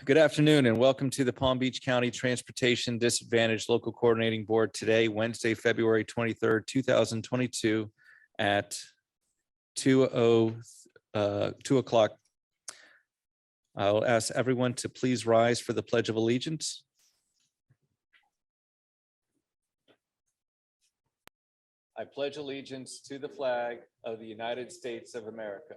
Good afternoon and welcome to the Palm Beach County Transportation Disadvantaged Local Coordinating Board today, Wednesday, February 23rd, 2022 at 2 o'clock. I'll ask everyone to please rise for the Pledge of Allegiance. I pledge allegiance to the flag of the United States of America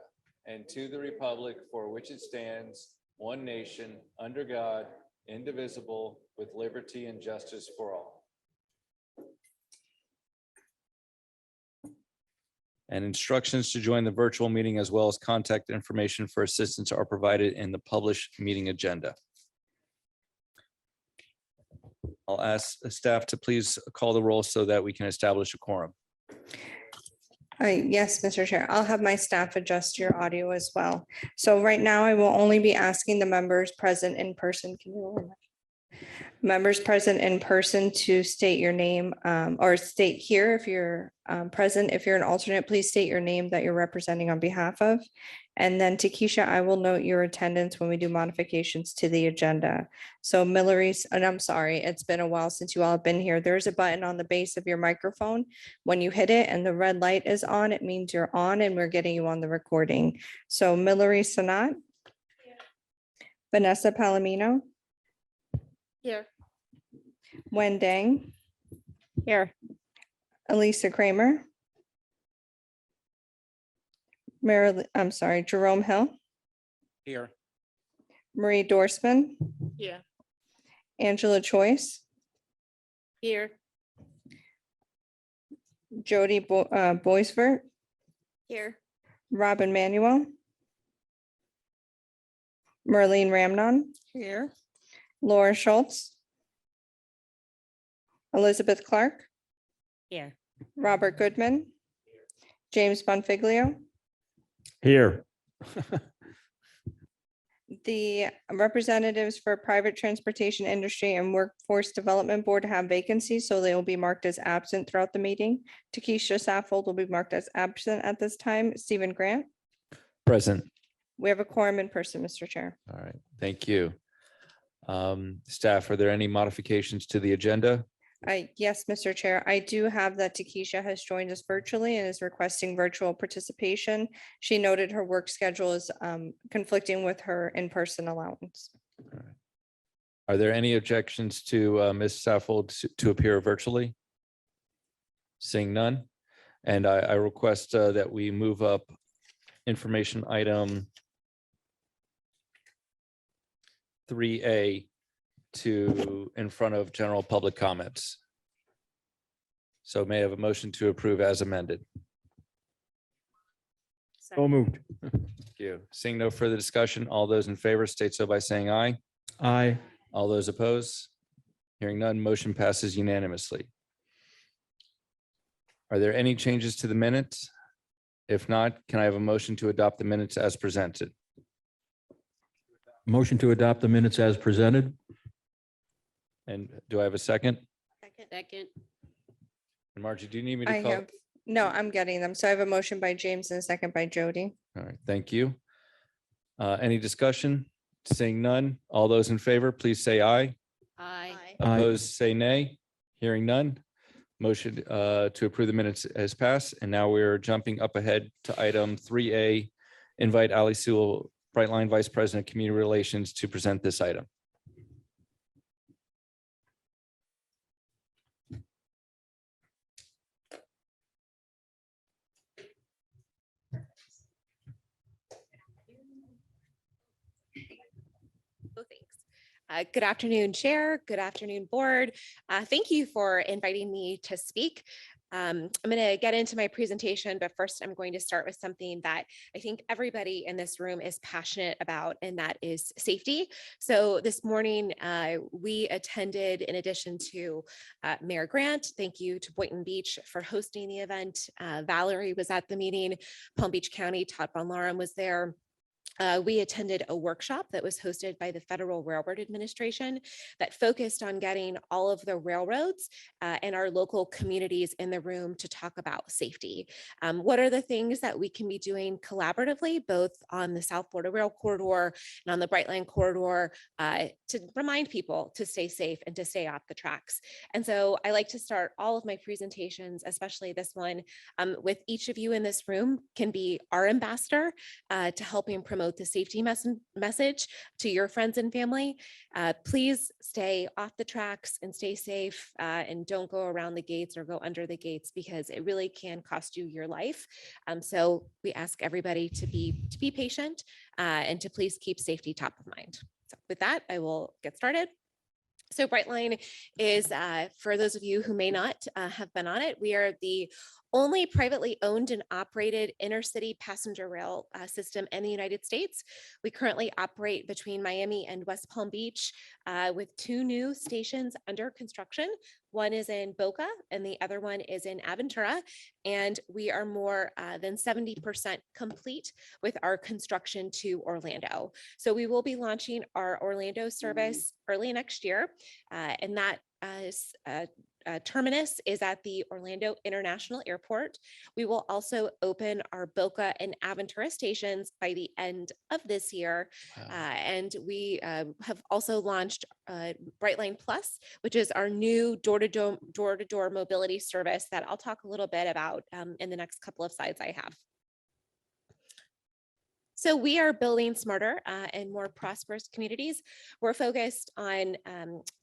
and to the republic for which it stands, one nation, under God, indivisible, with liberty and justice for all. And instructions to join the virtual meeting as well as contact information for assistance are provided in the published meeting agenda. I'll ask staff to please call the roll so that we can establish a quorum. Yes, Mr. Chair, I'll have my staff adjust your audio as well. So right now I will only be asking the members present in person. Can you lower that? Members present in person to state your name or state here if you're present. If you're an alternate, please state your name that you're representing on behalf of. And then Takesha, I will note your attendance when we do modifications to the agenda. So Millery's, and I'm sorry, it's been a while since you all have been here. There's a button on the base of your microphone. When you hit it and the red light is on, it means you're on and we're getting you on the recording. So Millery Sanat. Yeah. Vanessa Palomino. Here. Wen Dang. Here. Elisa Kramer. Jerome Hill. Here. Marie Dorsman. Yeah. Angela Choice. Here. Jody Boisvert. Here. Robin Manuel. Merlene Ramnon. Here. Laura Schultz. Elizabeth Clark. Here. Robert Goodman. James Bonfiglio. Here. The representatives for private transportation industry and workforce development board have vacancies, so they will be marked as absent throughout the meeting. Takesha Saffold will be marked as absent at this time. Stephen Grant. Present. We have a quorum in person, Mr. Chair. All right, thank you. Staff, are there any modifications to the agenda? Yes, Mr. Chair, I do have that Takesha has joined us virtually and is requesting virtual participation. She noted her work schedule is conflicting with her in-person allowance. All right. Are there any objections to Ms. Saffold to appear virtually? Seeing none, and I request that we move up information item 3A to in front of general public comments. So may I have a motion to approve as amended? So moved. Thank you. Seeing no further discussion, all those in favor state so by saying aye. Aye. All those opposed? Hearing none, motion passes unanimously. Are there any changes to the minutes? If not, can I have a motion to adopt the minutes as presented? Motion to adopt the minutes as presented. And do I have a second? Second. And Margie, do you need me I to call? have, no, I'm getting them. So I have a motion by James and a second by Jody. All right, thank you. Any discussion? Seeing none, all those in favor, please say aye. Aye. Aye. Opposed, say nay. Hearing none. Motion to approve the minutes has passed. And now we're jumping up ahead to item 3A. Invite Ali Sewell, Brightline Vice President of Community Relations, to present this item. Oh, thanks. Good afternoon, Chair. Good afternoon, Board. Thank you for inviting me to speak. I'm going to get into my presentation, but first I'm going to start with something that I think everybody in this room is passionate about, and that is safety. So this morning we attended, in addition to Mayor Grant, thank you to Boynton Beach for hosting the event. Valerie was at the meeting. Palm Beach County, Todd Von Larum was there. we attended a workshop that was hosted by the Federal Railroad Administration that focused on getting all of the railroads and our local communities in the room to talk about safety. What are the things that we can be doing collaboratively, both on the South Florida Rail Corridor and on the Brightline Corridor, to remind people to stay safe and to stay off the tracks. And so I like to start all of my presentations, especially this one, with each of you in this room can be our ambassador to helping promote the safety message to your friends and family. Please stay off the tracks and stay safe, and don't go around the gates or go under the gates, because it really can cost you your life. So we ask everybody to be patient and to please keep safety top of mind. So with that, I will get started. So Brightline is, for those of you who may not have been on it, we are the only privately owned and operated intercity passenger rail system in the United States. We currently operate between Miami and West Palm Beach with 2 new stations under construction. One is in Boca and the other one is in Aventura. And we are more than 70% complete with our construction to Orlando. So we will be launching our Orlando service early next year. And that is terminus is at the Orlando International Airport. We will also open our Boca and Aventura stations by the end of this year. Wow. And we have also launched Brightline Plus, which is our new door-to-door mobility service that I'll talk a little bit about in the next couple of slides I have. So we are building smarter and more prosperous communities. We're focused on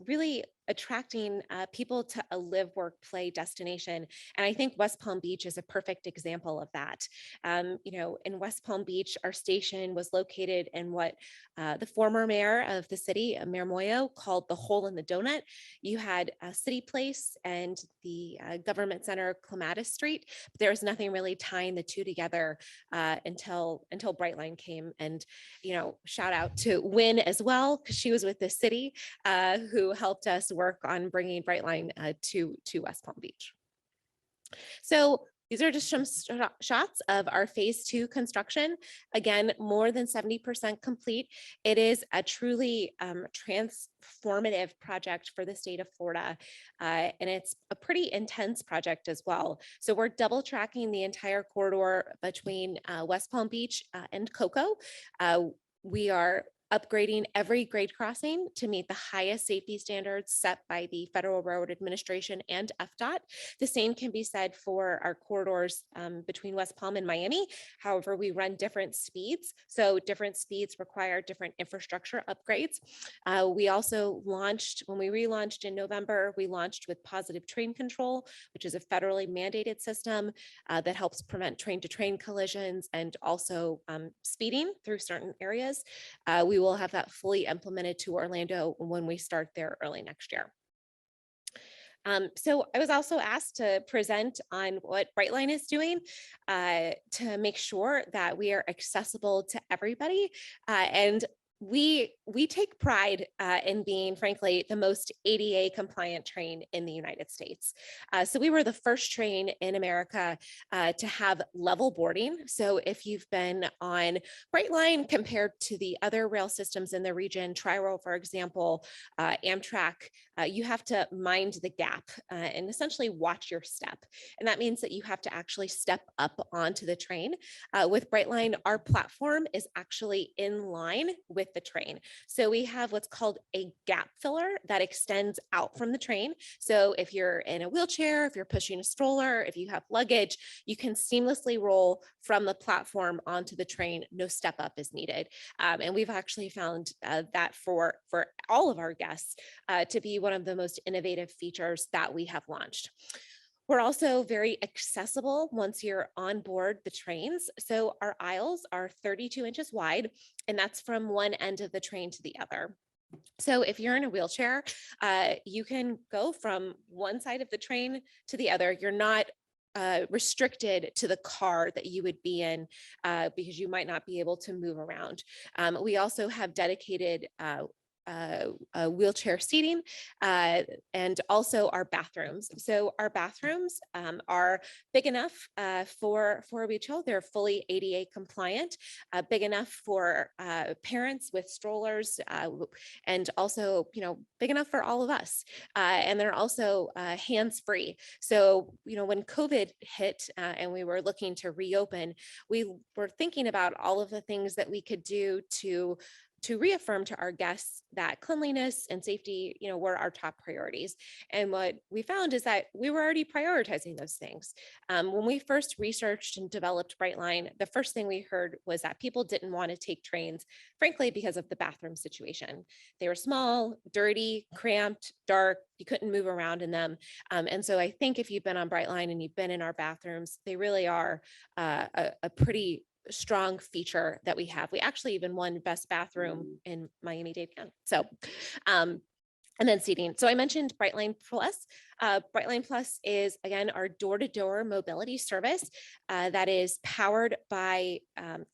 really attracting people to a live, work, play destination. And I think West Palm Beach is a perfect example of that. You know, in West Palm Beach, our station was located in what the former mayor of the city, Mayor Moyo, called the hole in the donut. You had City Place and the Government Center, Clematis Street. But there was nothing really tying the two together until Brightline came. And, you know, shout out to Wynn as well, because she was with the city who helped us work on bringing Brightline to West Palm Beach. So these are just some shots of our phase 2 construction. Again, more than 70% complete. It is a truly transformative project for the state of Florida. And it's a pretty intense project as well. So we're double tracking the entire corridor between West Palm Beach and Cocoa. We are upgrading every grade crossing to meet the highest safety standards set by the Federal Railroad Administration and FDOT. The same can be said for our corridors between West Palm and Miami. However, we run different speeds. So different speeds require different infrastructure upgrades. We also launched, when we relaunched in November, we launched with Positive Train Control, which is a federally mandated system that helps prevent train-to-train collisions and also speeding through certain areas. We will have that fully implemented to Orlando when we start there early next year. So I was also asked to present on what Brightline is doing to make sure that we are accessible to everybody. And we take pride in being, frankly, the most ADA compliant train in the United States. So we were the first train in America to have level boarding. So if you've been on Brightline compared to the other rail systems in the region, Tri-Rail, for example, Amtrak, you have to mind the gap and essentially watch your step. And that means that you have to actually step up onto the train. With Brightline, our platform is actually in line with the train. So we have what's called a gap filler that extends out from the train. So if you're in a wheelchair, if you're pushing a stroller, if you have luggage, you can seamlessly roll from the platform onto the train. No step up is needed. And we've actually found that for all of our guests to be one of the most innovative features that we have launched. We're also very accessible once you're on board the trains. So our aisles are 32 inches wide, and that's from one end of the train to the other. So if you're in a wheelchair, you can go from one side of the train to the other. You're not restricted to the car that you would be in because you might not be able to move around. We also have dedicated wheelchair seating, and also our bathrooms. So our bathrooms are big enough for a wheelchair. They're fully ADA compliant, big enough for parents with strollers, and also, big enough for all of us. And they're also hands-free. So, when COVID hit and we were looking to reopen, we were thinking about all of the things that we could do to reaffirm to our guests that cleanliness and safety, were our top priorities. And what we found is that we were already prioritizing those things. When we first researched and developed Brightline, the first thing we heard was that people didn't want to take trains, frankly, because of the bathroom situation. They were small, dirty, cramped, dark. You couldn't move around in them. And so I think if you've been on Brightline and you've been in our bathrooms, they really are a pretty strong feature that we have. We actually even won best bathroom in Miami-Dade County. So, and then seating. So I mentioned Brightline Plus. Brightline Plus is, again, our door-to-door mobility service that is powered by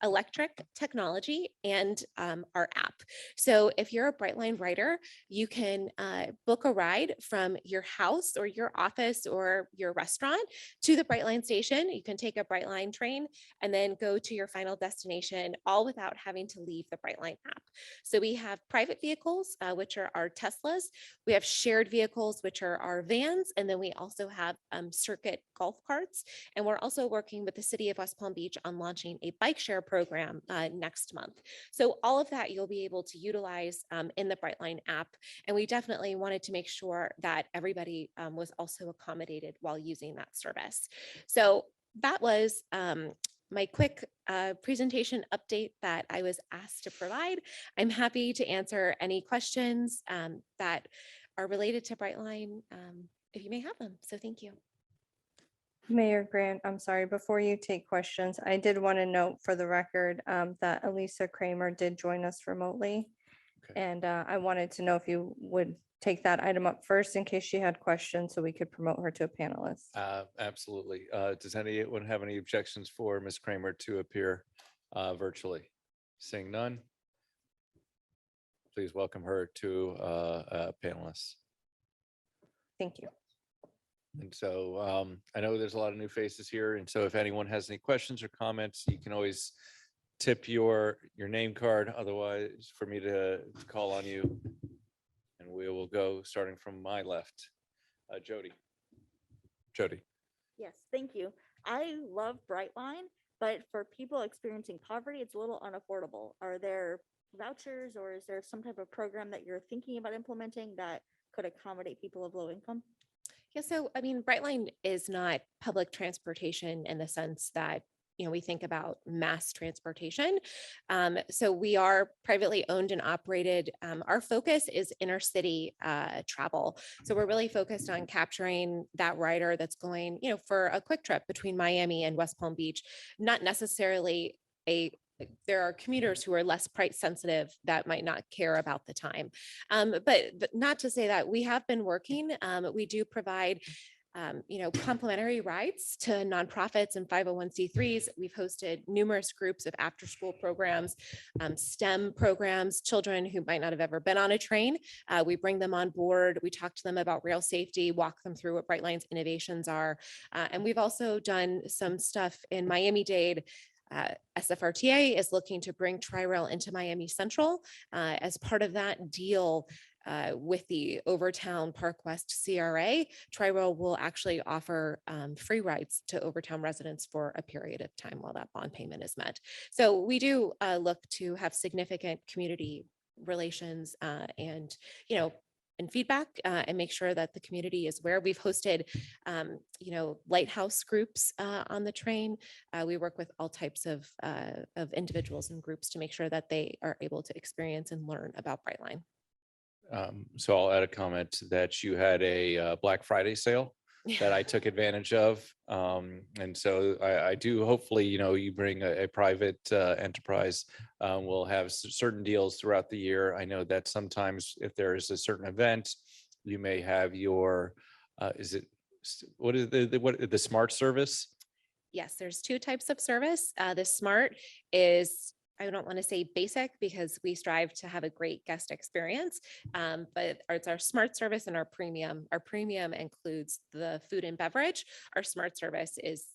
electric technology and our app. So if you're a Brightline rider, you can book a ride from your house or your office or your restaurant to the Brightline station. You can take a Brightline train and then go to your final destination, all without having to leave the Brightline app. So we have private vehicles, which are our Teslas. We have shared vehicles, which are our vans, and then we also have circuit golf carts. And we're also working with the city of West Palm Beach on launching a bike share program next month. So all of that you'll be able to utilize in the Brightline app. And we definitely wanted to make sure that everybody was also accommodated while using that service. So that was my quick presentation update that I was asked to provide. I'm happy to answer any questions that are related to Brightline if you may have them. So thank you. Mayor Grant, I'm sorry, before you take questions, I did want to note for the record that Elisa Kramer did join us remotely. Okay. And I wanted to know if you would take that item up first in case she had questions so we could promote her to a panelist. Absolutely. Does anyone have any objections for Ms. Kramer to appear virtually? Seeing none, please welcome her to a panelist. Thank you. And so I know there's a lot of new faces here. And so if anyone has any questions or comments, you can always tip your name card. Otherwise, for me to call on you. And we will go starting from my left. Jody. Jody. Yes, thank you. I love Brightline, but for people experiencing poverty, it's a little unaffordable. Are there vouchers or is there some type of program that you're thinking about implementing that could accommodate people of low income? Yeah, so I mean, Brightline is not public transportation in the sense that we think about mass transportation. So we are privately owned and operated. Our focus is inner city travel. So we're really focused on capturing that rider that's going, for a quick trip between Miami and West Palm Beach, not necessarily there are commuters who are less price sensitive that might not care about the time. But not to say that we have been working, we do provide complimentary rides to nonprofits and 501c3s. We've hosted numerous groups of after school programs, STEM programs, children who might not have ever been on a train. We bring them on board. We talk to them about rail safety, walk them through what Brightline's innovations are. And we've also done some stuff in Miami-Dade. SFRTA is looking to bring Tri-Rail into Miami Central. As part of that deal, with the Overtown Park West CRA, Tri-Rail will actually offer free rides to Overtown residents for a period of time while that bond payment is met. So we do look to have significant community relations and feedback and make sure that the community is aware. We've hosted, lighthouse groups on the train. We work with all types of individuals and groups to make sure that they are able to experience and learn about Brightline. So I'll add a comment that you had a Black Friday sale that I took advantage of. And so I do hopefully, you bring a private enterprise, will have certain deals throughout the year. I know that sometimes if there is a certain event, you may have your, what is the smart service? Yes, there's two types of service. The smart is I don't want to say basic because we strive to have a great guest experience, but it's our smart service and our premium. Our premium includes the food and beverage. Our smart service is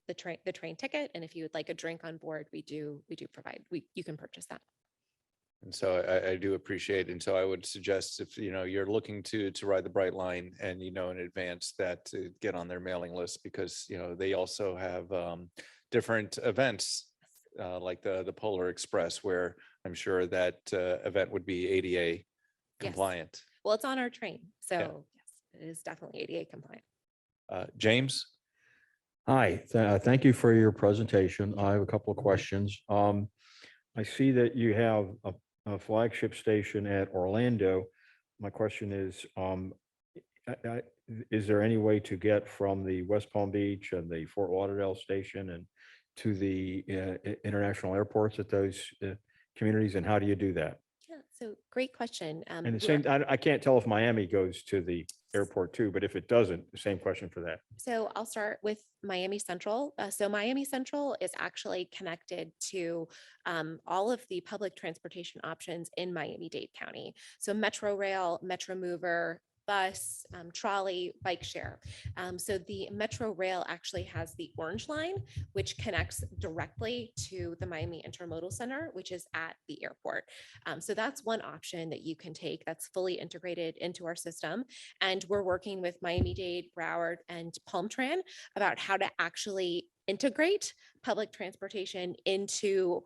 the train ticket. And if you would like a drink on board, we do provide, you can purchase that. And so I do appreciate, and so I would suggest if, you're looking to ride the Bright Line and in advance that to get on their mailing list because, they also have different events like the Polar Express, where I'm sure that event would be ADA compliant. Well, it's on our train. So yes, it is definitely ADA compliant. James? Hi, thank you for your presentation. I have a couple of questions. I see that you have a flagship station at Orlando. My question is, is there any way to get from the West Palm Beach and the Fort Lauderdale station and to the international airports at those communities, and how do you do that? Yeah, so great question. And the we same, are- I can't tell if Miami goes to the airport too, but if it doesn't, the same question for that. So I'll start with Miami Central. So Miami Central is actually connected to all of the public transportation options in Miami-Dade County. So Metro Rail, Metro Mover, bus, trolley, bike share. So the Metro Rail actually has the Orange Line, which connects directly to the Miami Intermodal Center, which is at the airport. So that's one option that you can take that's fully integrated into our system. And we're working with Miami-Dade, Broward, and Palm Tran about how to actually integrate public transportation into,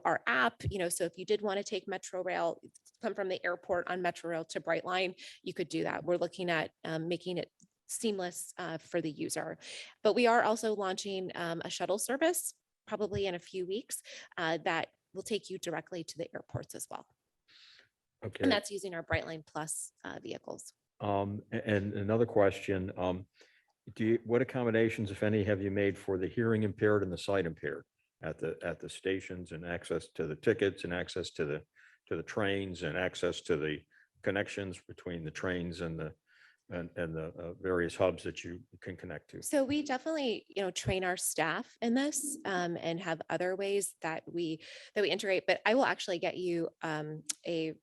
our app. So if you did want to take Metro Rail, come from the airport on Metro Rail to Brightline, you could do that. We're looking at making it seamless for the user. But we are also launching a shuttle service probably in a few weeks that will take you directly to the airports as well. Okay. And that's using our Brightline Plus vehicles. And another question, what accommodations, if any, have you made for the hearing impaired and the sight impaired at the stations, and access to the tickets and access to the trains and access to the connections between the trains and the various hubs that you can connect to? So we definitely, train our staff in this and have other ways that we integrate. But I will actually get you a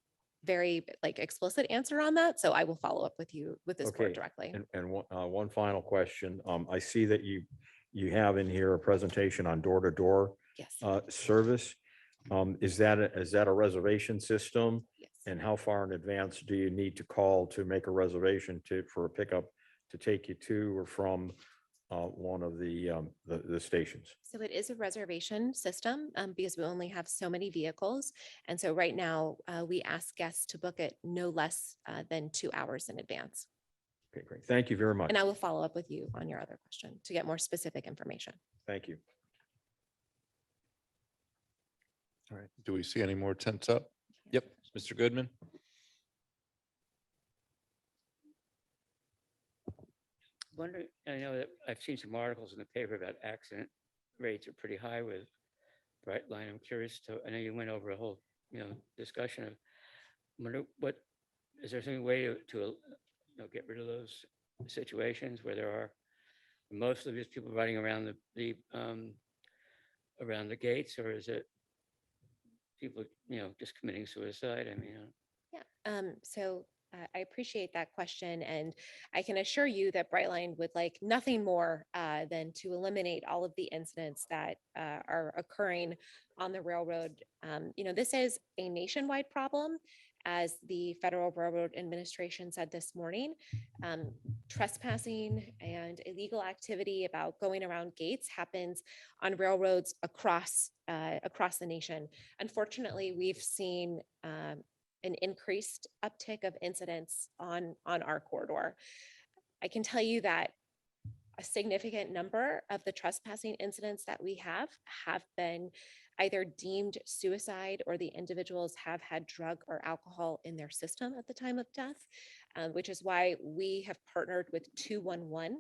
very explicit answer on that. So I will follow up with you with this board Okay. directly. And one final question. I see that you have in here a presentation on door-to-door Yes. service. Is that a reservation system? Yes. And how far in advance do you need to call to make a reservation for a pickup to take you to or from one of the stations? So it is a reservation system because we only have so many vehicles. And so right now we ask guests to book it no less than 2 hours in advance. Okay, great. Thank you very much. And I will follow up with you on your other question to get more specific information. Thank you. All right. Do we see any more tents up? Yep. Mr. Goodman? Wondering, I know that I've seen some articles in the paper about accident rates are pretty high with Brightline. I'm curious I know you went over a whole, discussion of, wonder is there some way to get rid of those situations where there are mostly just people riding around around the gates, or is it people, just committing suicide? I mean, Yeah. So I appreciate that question. And I can assure you that Brightline would like nothing more than to eliminate all of the incidents that are occurring on the railroad. This is a nationwide problem. As the Federal Railroad Administration said this morning, trespassing and illegal activity about going around gates happens on railroads across the nation. Unfortunately, we've seen an increased uptick of incidents on our corridor. I can tell you that a significant number of the trespassing incidents that we have been either deemed suicide or the individuals have had drug or alcohol in their system at the time of death, which is why we have partnered with 211,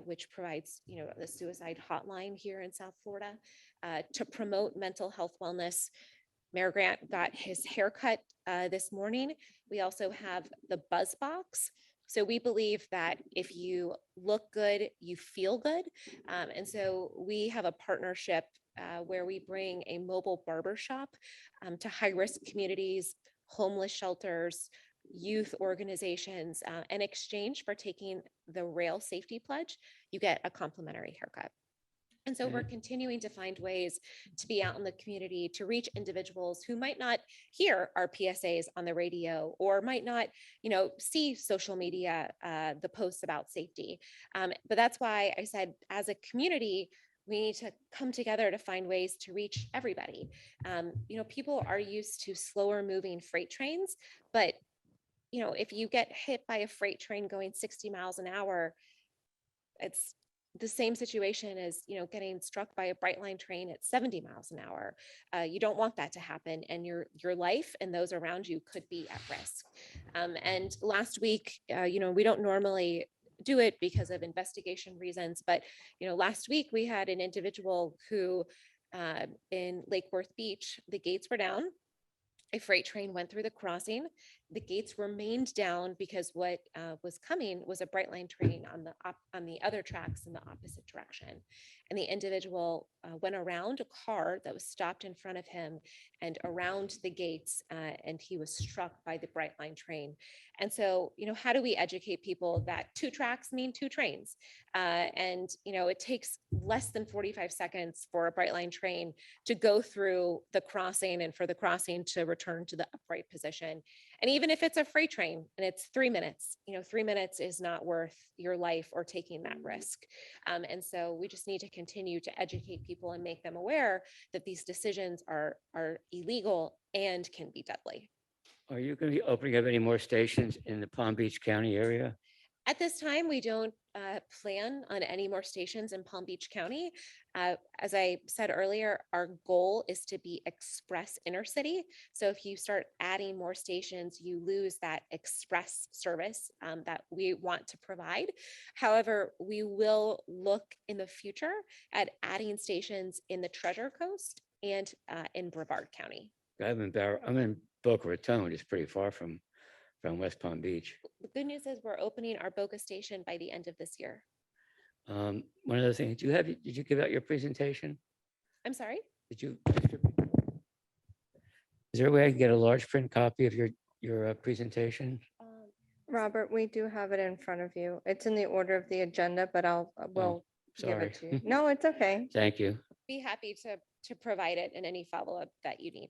which provides, the suicide hotline here in South Florida to promote mental health wellness. Mayor Grant got his haircut this morning. We also have the Buzz Box. So we believe that if you look good, you feel good. And so we have a partnership where we bring a mobile barber shop to high-risk communities, homeless shelters, youth organizations. In exchange for taking the rail safety pledge, you get a complimentary haircut. And so we're continuing to find ways to be out in the community to reach individuals who might not hear our PSAs on the radio or might not, see social media, the posts about safety. But that's why I said, as a community, we need to come together to find ways to reach everybody. People are used to slower moving freight trains, but if you get hit by a freight train going 60 miles an hour, it's the same situation as getting struck by a Brightline train at 70 miles an hour. You don't want that to happen, and your life and those around you could be at risk. And last week, we don't normally do it because of investigation reasons, but last week we had an individual who in Lake Worth Beach, the gates were down. A freight train went through the crossing. The gates remained down because what was coming was a Brightline train on the other tracks in the opposite direction. And the individual went around a car that was stopped in front of him and around the gates, and he was struck by the Brightline train. And so, how do we educate people that 2 tracks mean 2 trains? And it takes less than 45 seconds for a Brightline train to go through the crossing and for the crossing to return to the upright position. And even if it's a freight train and it's 3 minutes, 3 minutes is not worth your life or taking that risk. And so we just need to continue to educate people and make them aware that these decisions are illegal and can be deadly. Are you going to be opening up any more stations in the Palm Beach County area? At this time, we don't plan on any more stations in Palm Beach County. As I said earlier, our goal is to be express intercity. So if you start adding more stations, you lose that express service that we want to provide. However, we will look in the future at adding stations in the Treasure Coast and in Brevard County. I'm in Boca Raton. It's pretty far from West Palm Beach. The good news is we're opening our Boca station by the end of this year. One other thing, did you give out your presentation? I'm sorry? Did you? Is there a way I can get a large print copy of your presentation? Robert, we do have it in front of you. It's in the order of the agenda, but we'll give Sorry. it to you. No, it's okay. Thank you. Be happy to provide it in any follow-up that you need.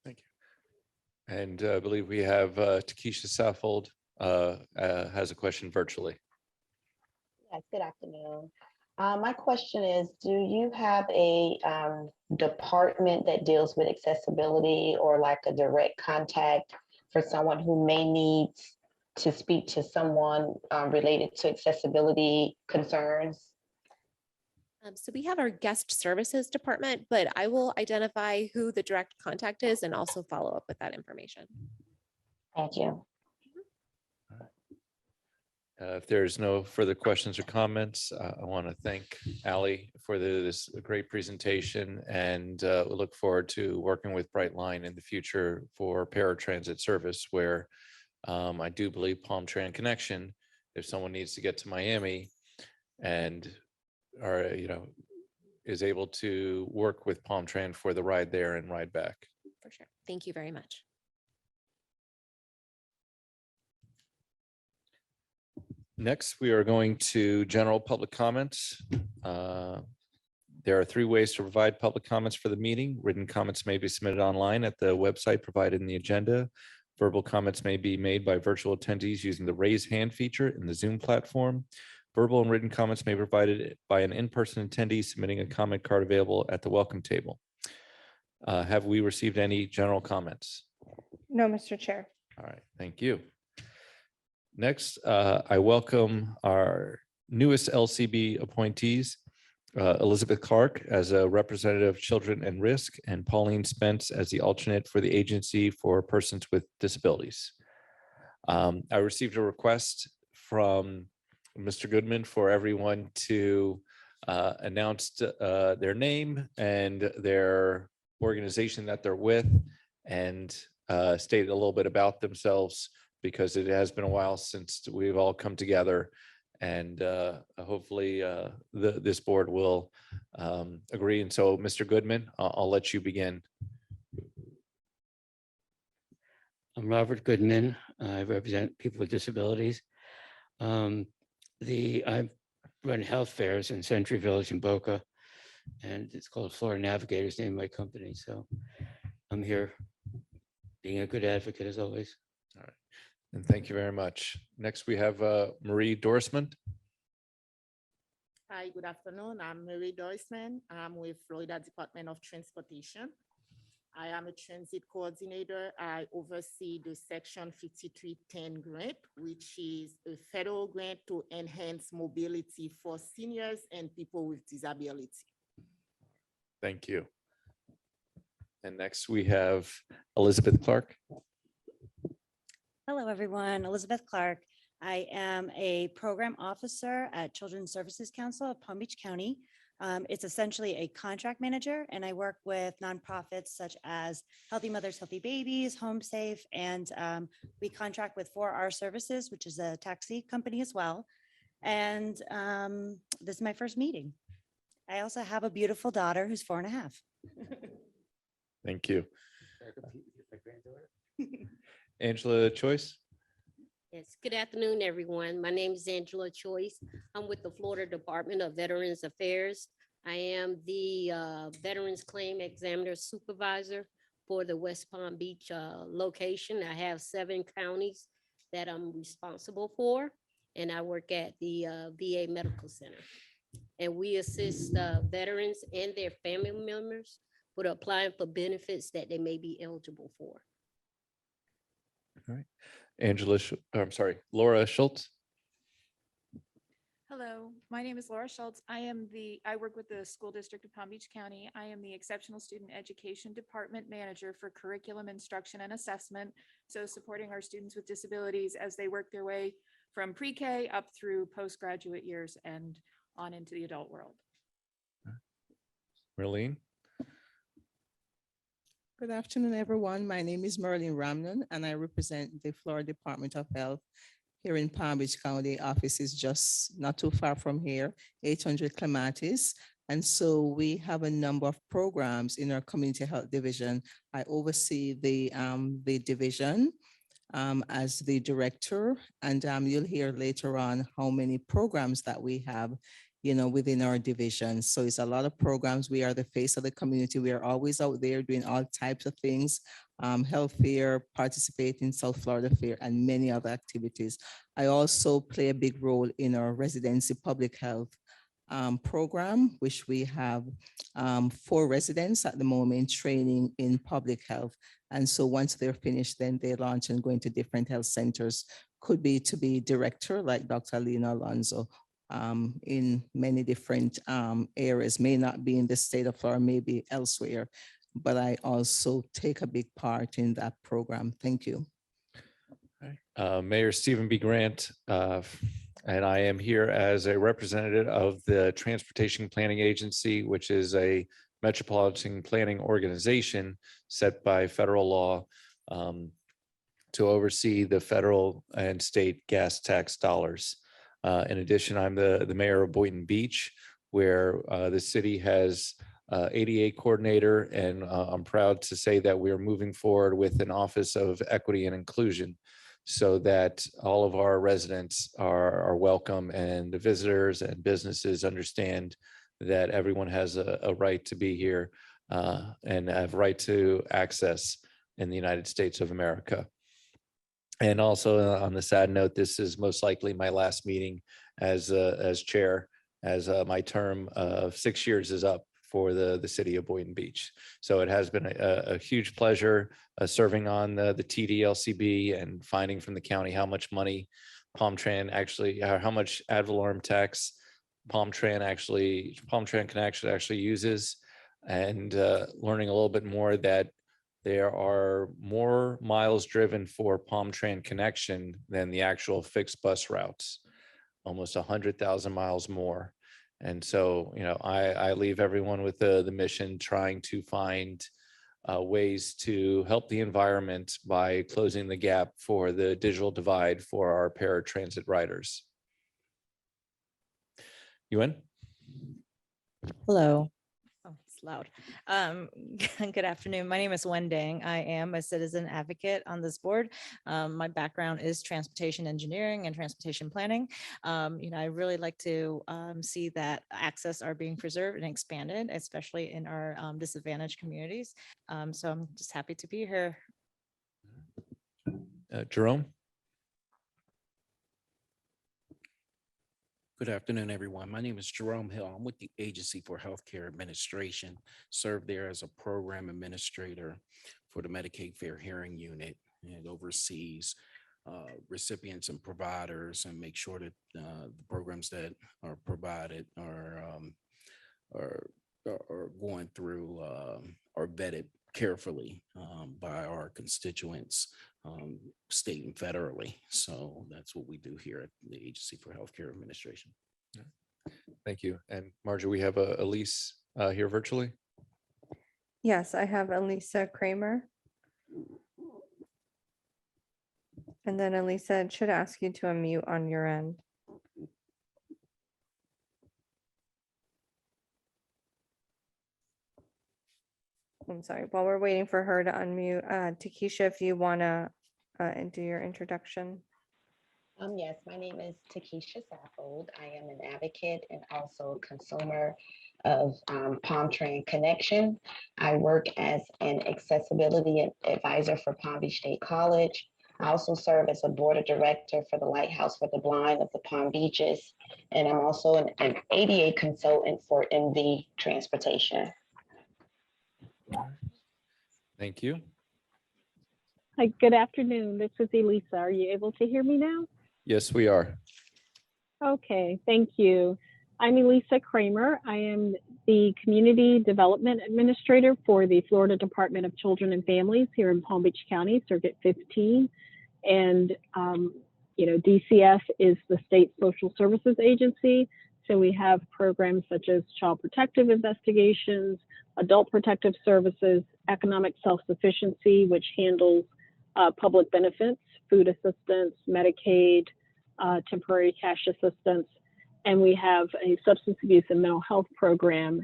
Thank you. And I believe we have Takesha Saffold has a question virtually. Yes, good afternoon. My question is, do you have a department that deals with accessibility or like a direct contact for someone who may need to speak to someone related to accessibility concerns? So we have our guest services department, but I will identify who the direct contact is and also follow up with that information. Thank you. If there's no further questions or comments, I want to thank Ally for this great presentation, and we look forward to working with Brightline in the future for paratransit service, where I do believe Palm Tran Connection, if someone needs to get to Miami and is able to work with Palm Tran for the ride there and ride back. For sure. Thank you very much. Next, we are going to general public comments. There are 3 ways to provide public comments for the meeting. Written comments may be submitted online at the website provided in the agenda. Verbal comments may be made by virtual attendees using the raise hand feature in the Zoom platform. Verbal and written comments may be provided by an in-person attendee submitting a comment card available at the welcome table. Have we received any general comments? No, Mr. Chair. All right, thank you. Next, I welcome our newest LCB appointees, Elizabeth Clark as a representative of Children and Risk, and Pauline Spence as the alternate for the Agency for Persons with Disabilities. I received a request from Mr. Goodman for everyone to announce their name and their organization that they're with, and state a little bit about themselves, because it has been a while since we've all come together And hopefully this board will agree. And so, Mr. Goodman, I'll let you begin. I'm Robert Goodman. I represent people with disabilities. I run health fairs in Century Village in Boca, and it's called Florida Navigators, name of my company. So I'm here being a good advocate as always. All right. And thank you very much. Next, we have Marie Dorsman. Hi, good afternoon. I'm Mary Doisman. I'm with Florida Department of Transportation. I am a transit coordinator. I oversee the Section 5310 grant, which is a federal grant to enhance mobility for seniors and people with disability. Thank you. And next, we have Elizabeth Clark. Hello, everyone. Elizabeth Clark. I am a program officer at Children's Services Council of Palm Beach County. It's essentially a contract manager, and I work with nonprofits such as Healthy Mothers, Healthy Babies, Home Safe, and we contract with 4R Services, which is a taxi company as well. And this is my first meeting. I also have a beautiful daughter who's 4.5. Thank you. Angela Choice. Yes, good afternoon, everyone. My name is Angela Choice. I'm with the Florida Department of Veterans Affairs. I am the Veterans Claim Examiner Supervisor for the West Palm Beach location. I have 7 counties that I'm responsible for, and I work at the VA Medical Center. And we assist veterans and their family members with applying for benefits that they may be eligible for. All right. Laura Schultz. Hello, my name is Laura Schultz. I work with the School District of Palm Beach County. I am the Exceptional Student Education Department Manager for Curriculum Instruction and Assessment. So supporting our students with disabilities as they work their way from pre-K up through postgraduate years and on into the adult world. Marlene. Good afternoon, everyone. My name is Merlin Ramnon, and I represent the Florida Department of Health here in Palm Beach County. Office is just not too far from here, 800 Clematis. And so we have a number of programs in our community health division. I oversee the division as the director, and you'll hear later on how many programs that we have within our division. So it's a lot of programs. We are the face of the community. We are always out there doing all types of things, health fair, participate in South Florida Fair, and many other activities. I also play a big role in our residency public health program, which we have 4 residents at the moment training in public health. And so once they're finished, then they launch and go into different health centers. Could be to be director like Dr. Lena Alonso, in many different areas, may not be in the state of Florida, maybe elsewhere, but I also take a big part in that program. Thank you. Mayor Stephen B. Grant, and I am here as a representative of the Transportation Planning Agency, which is a metropolitan planning organization set by federal law to oversee the federal and state gas tax dollars. In addition, I'm the mayor of Boynton Beach, where the city has ADA coordinator, and I'm proud to say that we are moving forward with an Office of Equity and Inclusion so that all of our residents are welcome, and the visitors and businesses understand that everyone has a right to be here and have right to access in the United States of America. And also on the sad note, this is most likely my last meeting as chair, as my term of 6 years is up for the city of Boynton Beach. So it has been a huge pleasure serving on the TDLCB and finding from the county how much money PalmTran actually, how much ad valorem tax PalmTran Connection actually uses, and learning a little bit more that there are more miles driven for PalmTran Connection than the actual fixed bus routes, almost 100,000 miles more. And so, I leave everyone with the mission trying to find ways to help the environment by closing the gap for the digital divide for our paratransit riders. Yuen? Hello. Oh, it's loud. Good afternoon. My name is Wen Dang. I am a citizen advocate on this board. My background is transportation engineering and transportation planning. I really like to see that access are being preserved and expanded, especially in our disadvantaged communities. So I'm just happy to be here. Jerome? Good afternoon, everyone. My name is Jerome Hill. I'm with the Agency for Healthcare Administration, served there as a program administrator for the Medicaid Fair Hearing Unit, and oversees recipients and providers and make sure that the programs that are provided are going through are vetted carefully by our constituents, state and federally. So that's what we do here at the Agency for Healthcare Administration. Thank you. And Marjorie, we have Elise here virtually. Yes, I have Elisa Kramer. And then Elisa, it should ask you to unmute on your end. I'm sorry, while we're waiting for her to unmute, Takesha, if you want to do your introduction. Yes, my name is Takesha Saffold. I am an advocate and also consumer of Palm Train Connection. I work as an accessibility advisor for Palm Beach State College. I also serve as a board of director for the Lighthouse for the Blind of the Palm Beaches. And I'm also an ADA consultant for MV Transportation. Thank you. Hi, good afternoon. This is Elisa. Are you able to hear me now? Yes, we are. Okay, thank you. I'm Elisa Kramer. I am the Community Development Administrator for the Florida Department of Children and Families here in Palm Beach County, Circuit 15. And, DCF is the state social services agency. So we have programs such as child protective investigations, adult protective services, economic self-sufficiency, which handles public benefits, food assistance, Medicaid, temporary cash assistance. And we have a substance abuse and mental health program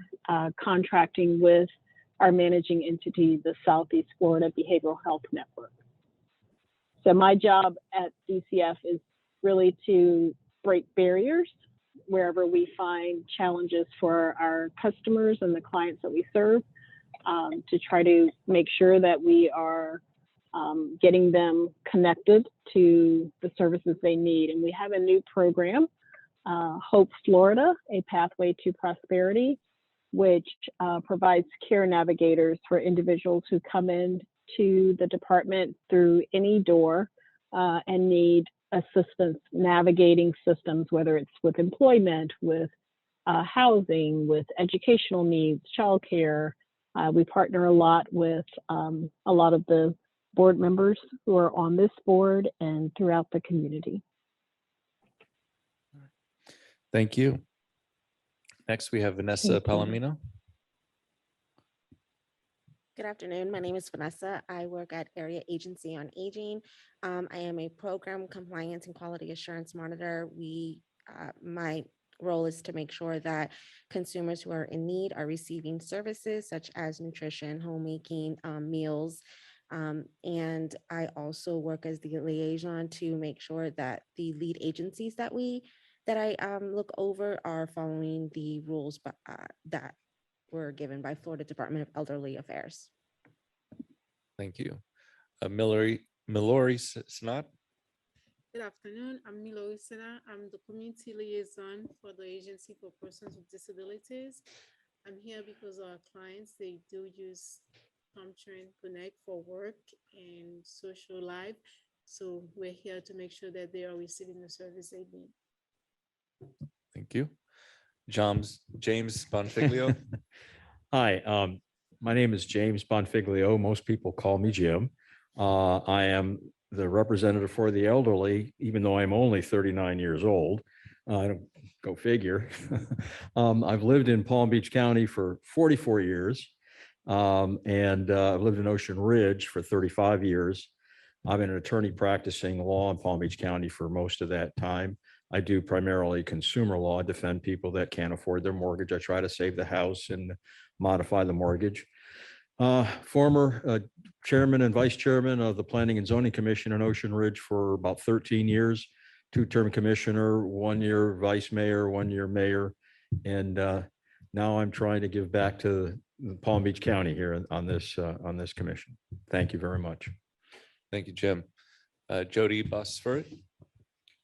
contracting with our managing entity, the Southeast Florida Behavioral Health Network. So my job at DCF is really to break barriers wherever we find challenges for our customers and the clients that we serve, to try to make sure that we are getting them connected to the services they need. And we have a new program, Hope Florida, a Pathway to Prosperity, which provides care navigators for individuals who come in to the department through any door and need assistance navigating systems, whether it's with employment, with housing, with educational needs, childcare. We partner a lot with a lot of the board members who are on this board and throughout the community. Thank you. Next, we have Vanessa Thank you. Palomino. Good afternoon. My name is Vanessa. I work at Area Agency on Aging. I am a program compliance and quality assurance monitor. My role is to make sure that consumers who are in need are receiving services such as nutrition, homemaking, meals. And I also work as the liaison to make sure that the lead agencies that I look over are following the rules that were given by Florida Department of Elderly Affairs. Thank you. Milori Snot. Good afternoon. I'm Milo Isena. I'm the community liaison for the Agency for Persons with Disabilities. I'm here because our clients, they do use Palm Train Connect for work and social life. So we're here to make sure that they are receiving the service they need. Thank you. James Bonfiglio. Hi, my name is James Bonfiglio. Most people call me Jim. I am the representative for the elderly, even though I'm only 39 years old. I don't go figure. I've lived in Palm Beach County for 44 years. And I've lived in Ocean Ridge for 35 years. I've been an attorney practicing law in Palm Beach County for most of that time. I do primarily consumer law, defend people that can't afford their mortgage. I try to save the house and modify the mortgage. Former chairman and vice chairman of the Planning and Zoning Commission in Ocean Ridge for about 13 years, two-term commissioner, 1 year vice mayor, 1 year mayor. And now I'm trying to give back to Palm Beach County here on this commission. Thank you very much. Thank you, Jim. Jody Bosford.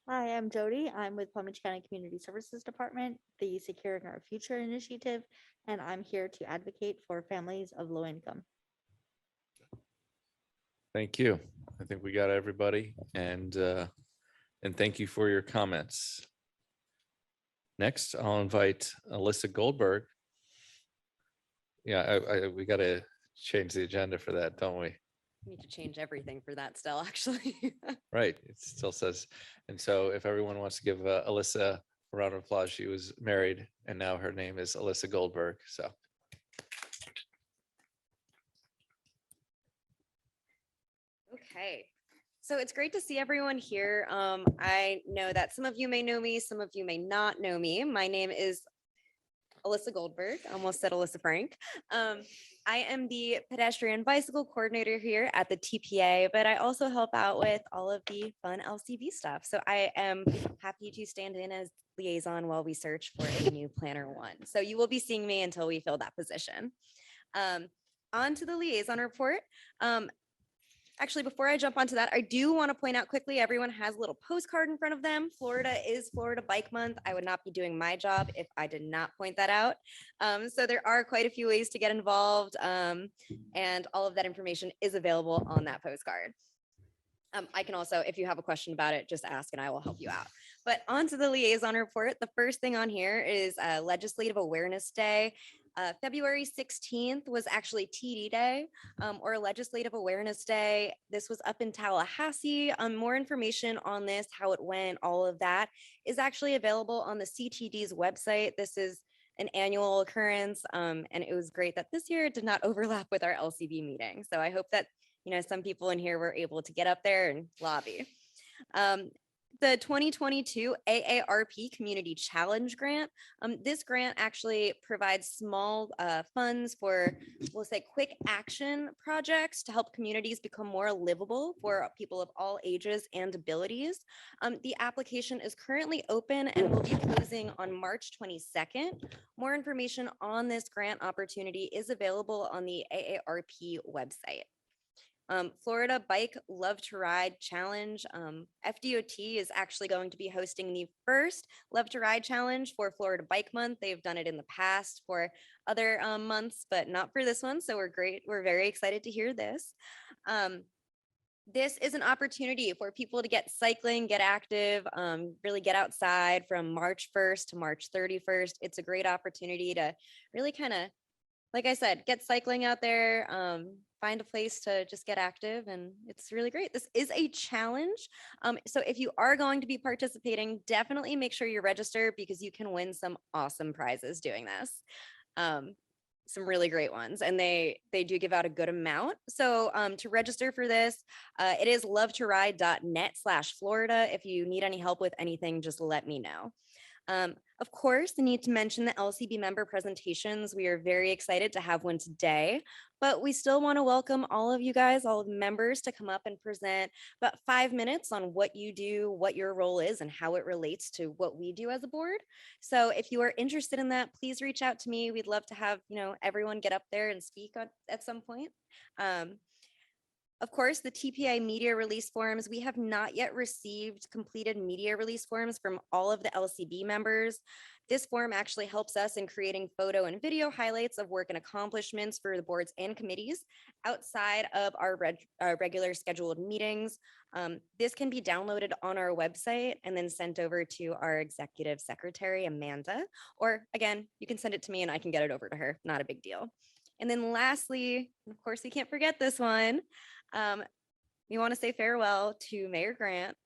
Hi, I'm Jody. I'm with Palm Beach County Community Services Department, the Securing Our Future initiative, and I'm here to advocate for families of low income. Thank you. I think we got everybody, and thank you for your comments. Next, I'll invite Alyssa Goldberg. Yeah, we got to change the agenda for that, don't we? Need to change everything for that still, actually. Right. It still says, and so if everyone wants to give Alyssa a round of applause, she was married and now her name is Alyssa Goldberg. So. Okay. So it's great to see everyone here. I know that some of you may know me, some of you may not know me. My name is Alyssa Goldberg. I almost said Alyssa Frank. I am the pedestrian bicycle coordinator here at the TPA, but I also help out with all of the fun LCB stuff. So I am happy to stand in as liaison while we search for a new planner one. So you will be seeing me until we fill that position. On to the liaison report. Actually, before I jump onto that, I do want to point out quickly, everyone has a little postcard in front of them. Florida is Florida Bike Month. I would not be doing my job if I did not point that out. So there are quite a few ways to get involved, and all of that information is available on that postcard. I can also, if you have a question about it, just ask and I will help you out. But on to the liaison report. The first thing on here is Legislative Awareness Day. February 16th was actually TD Day, or Legislative Awareness Day. This was up in Tallahassee. More information on this, how it went, all of that is actually available on the CTD's website. This is an annual occurrence, and it was great that this year it did not overlap with our LCB meeting. So I hope that, you know, some people in here were able to get up there and lobby. The 2022 AARP Community Challenge Grant. This grant actually provides small funds for, we'll say, quick action projects to help communities become more livable for people of all ages and abilities. The application is currently open and will be closing on March 22nd. More information on this grant opportunity is available on the AARP website. Florida Bike Love to Ride Challenge. FDOT is actually going to be hosting the first Love to Ride Challenge for Florida Bike Month. They've done it in the past for other months, but not for this one. So we're very excited to hear this. This is an opportunity for people to get cycling, get active, really get outside from March 1st to March 31st. It's a great opportunity to really kind of, like I said, get cycling out there, find a place to just get active, and it's really great. This is a challenge. So if you are going to be participating, definitely make sure you register because you can win some awesome prizes doing this. Some really great ones, and they do give out a good amount. So to register for this, it is lovetoride.net/Florida. If you need any help with anything, just let me know. Of course, I need to mention the LCB member presentations. We are very excited to have one today, but we still want to welcome all of you guys, all of the members, to come up and present about 5 minutes on what you do, what your role is, and how it relates to what we do as a board. So if you are interested in that, please reach out to me. We'd love to have, you know, everyone get up there and speak at some point. Of course, the TPA media release forms, we have not yet received completed media release forms from all of the LCB members. This form actually helps us in creating photo and video highlights of work and accomplishments for the boards and committees outside of our regular scheduled meetings. This can be downloaded on our website and then sent over to our executive secretary, Amanda, or again, you can send it to me and I can get it over to her, not a big deal. And then lastly, of course, we can't forget this one. We want to say farewell to Mayor Grant.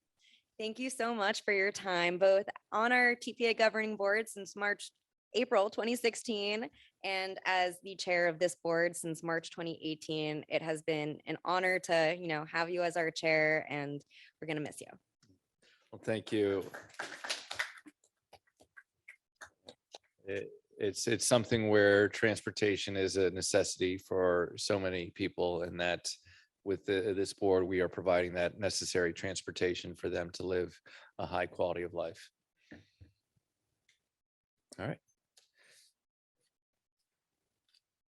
Thank you so much for your time, both on our TPA governing board since April 2016, and as the chair of this board since March 2018. It has been an honor to, you know, have you as our chair, and we're going to miss you. Well, thank you. It's something where transportation is a necessity for so many people, and that with this board, we are providing that necessary transportation for them to live a high quality of life. All right.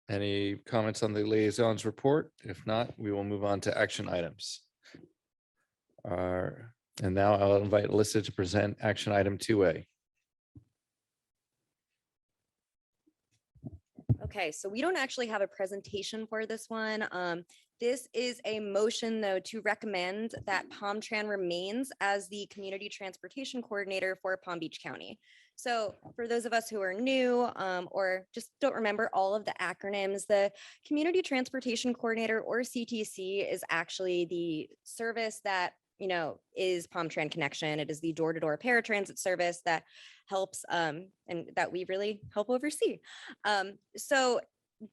Any comments on the liaisons report? If not, we will move on to action items. And now I'll invite Alyssa to present action item 2A. Okay, so we don't actually have a presentation for this one. This is a motion, though, to recommend that Palm Tran remains as the community transportation coordinator for Palm Beach County. So for those of us who are new or just don't remember all of the acronyms, the Community Transportation Coordinator, or CTC, is actually the service that is Palm Tran Connection. It is the door-to-door paratransit service that helps and that we really help oversee. So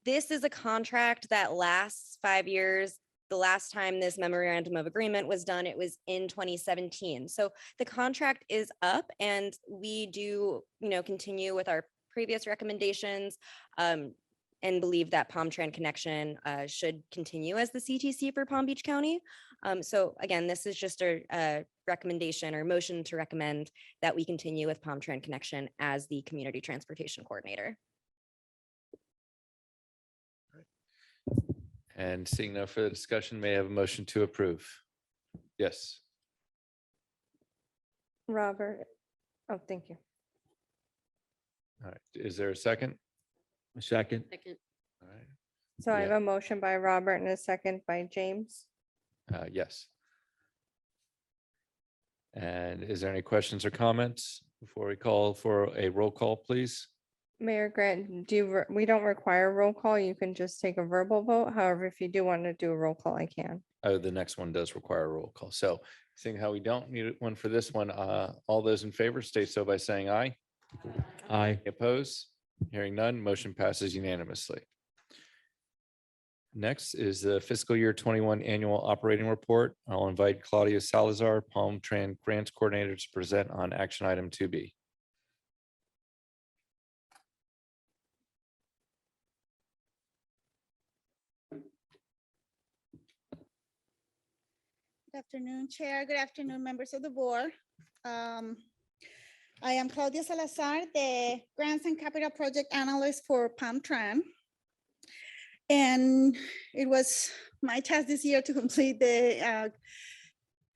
this is a contract that lasts 5 years. The last time this memorandum of agreement was done, it was in 2017. So the contract is up, and we do, continue with our previous recommendations and believe that Palm Tran Connection should continue as the CTC for Palm Beach County. So again, this is just a recommendation or motion to recommend that we continue with Palm Tran Connection as the community transportation coordinator. And seeing no further discussion, may I have a motion to approve? Yes. Robert. Oh, thank you. All right. Is there a second? A second. Second. All right. So I have Yeah. a motion by Robert and a second by James. Yes. And is there any questions or comments before we call for a roll call, please? Mayor Grant, we don't require a roll call. You can just take a verbal vote. However, if you do want to do a roll call, I can. Oh, the next one does require a roll call. So seeing how we don't need one for this one, all those in favor state so by saying aye. Aye. Opposed? Hearing none, motion passes unanimously. Next is the fiscal year 21 annual operating report. I'll invite Claudia Salazar, Palm Tran Grants Coordinator, to present on action item 2B. Good afternoon, Chair. Good afternoon, members of the board. I am Claudia Salazar, the Grants and Capital Project Analyst for Palm Tran. And it was my task this year to complete the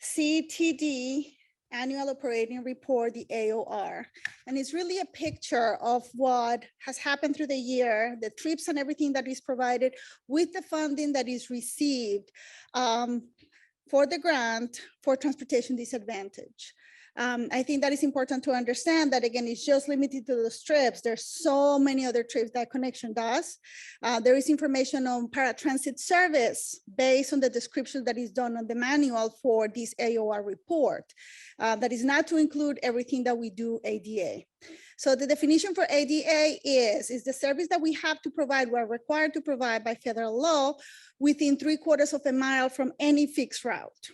CTD Annual Operating Report, the AOR. And it's really a picture of what has happened through the year, the trips and everything that is provided with the funding that is received for the grant for transportation disadvantage. I think that is important to understand that, again, it's just limited to those trips. There's so many other trips that Connection does. There is information on paratransit service based on the description that is done on the manual for this AOR report. That is not to include everything that we do ADA. So the definition for ADA is the service that we have to provide, we're required to provide by federal law within 3/4 of a mile from any fixed route.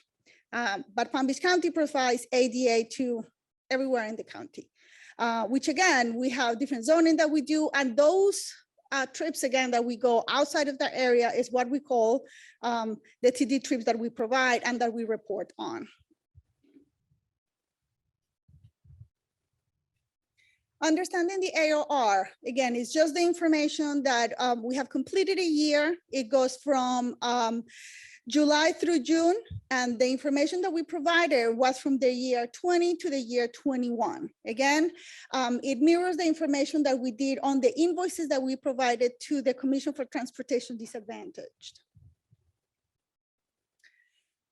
But Palm Beach County provides ADA to everywhere in the county, which again, we have different zoning that we do. And those trips, again, that we go outside of that area is what we call the TD trips that we provide and that we report on. Understanding the AOR, again, is just the information that we have completed a year. It goes from July through June, and the information that we provided was from the year 20 to the year 21. Again, it mirrors the information that we did on the invoices that we provided to the Commission for Transportation Disadvantaged.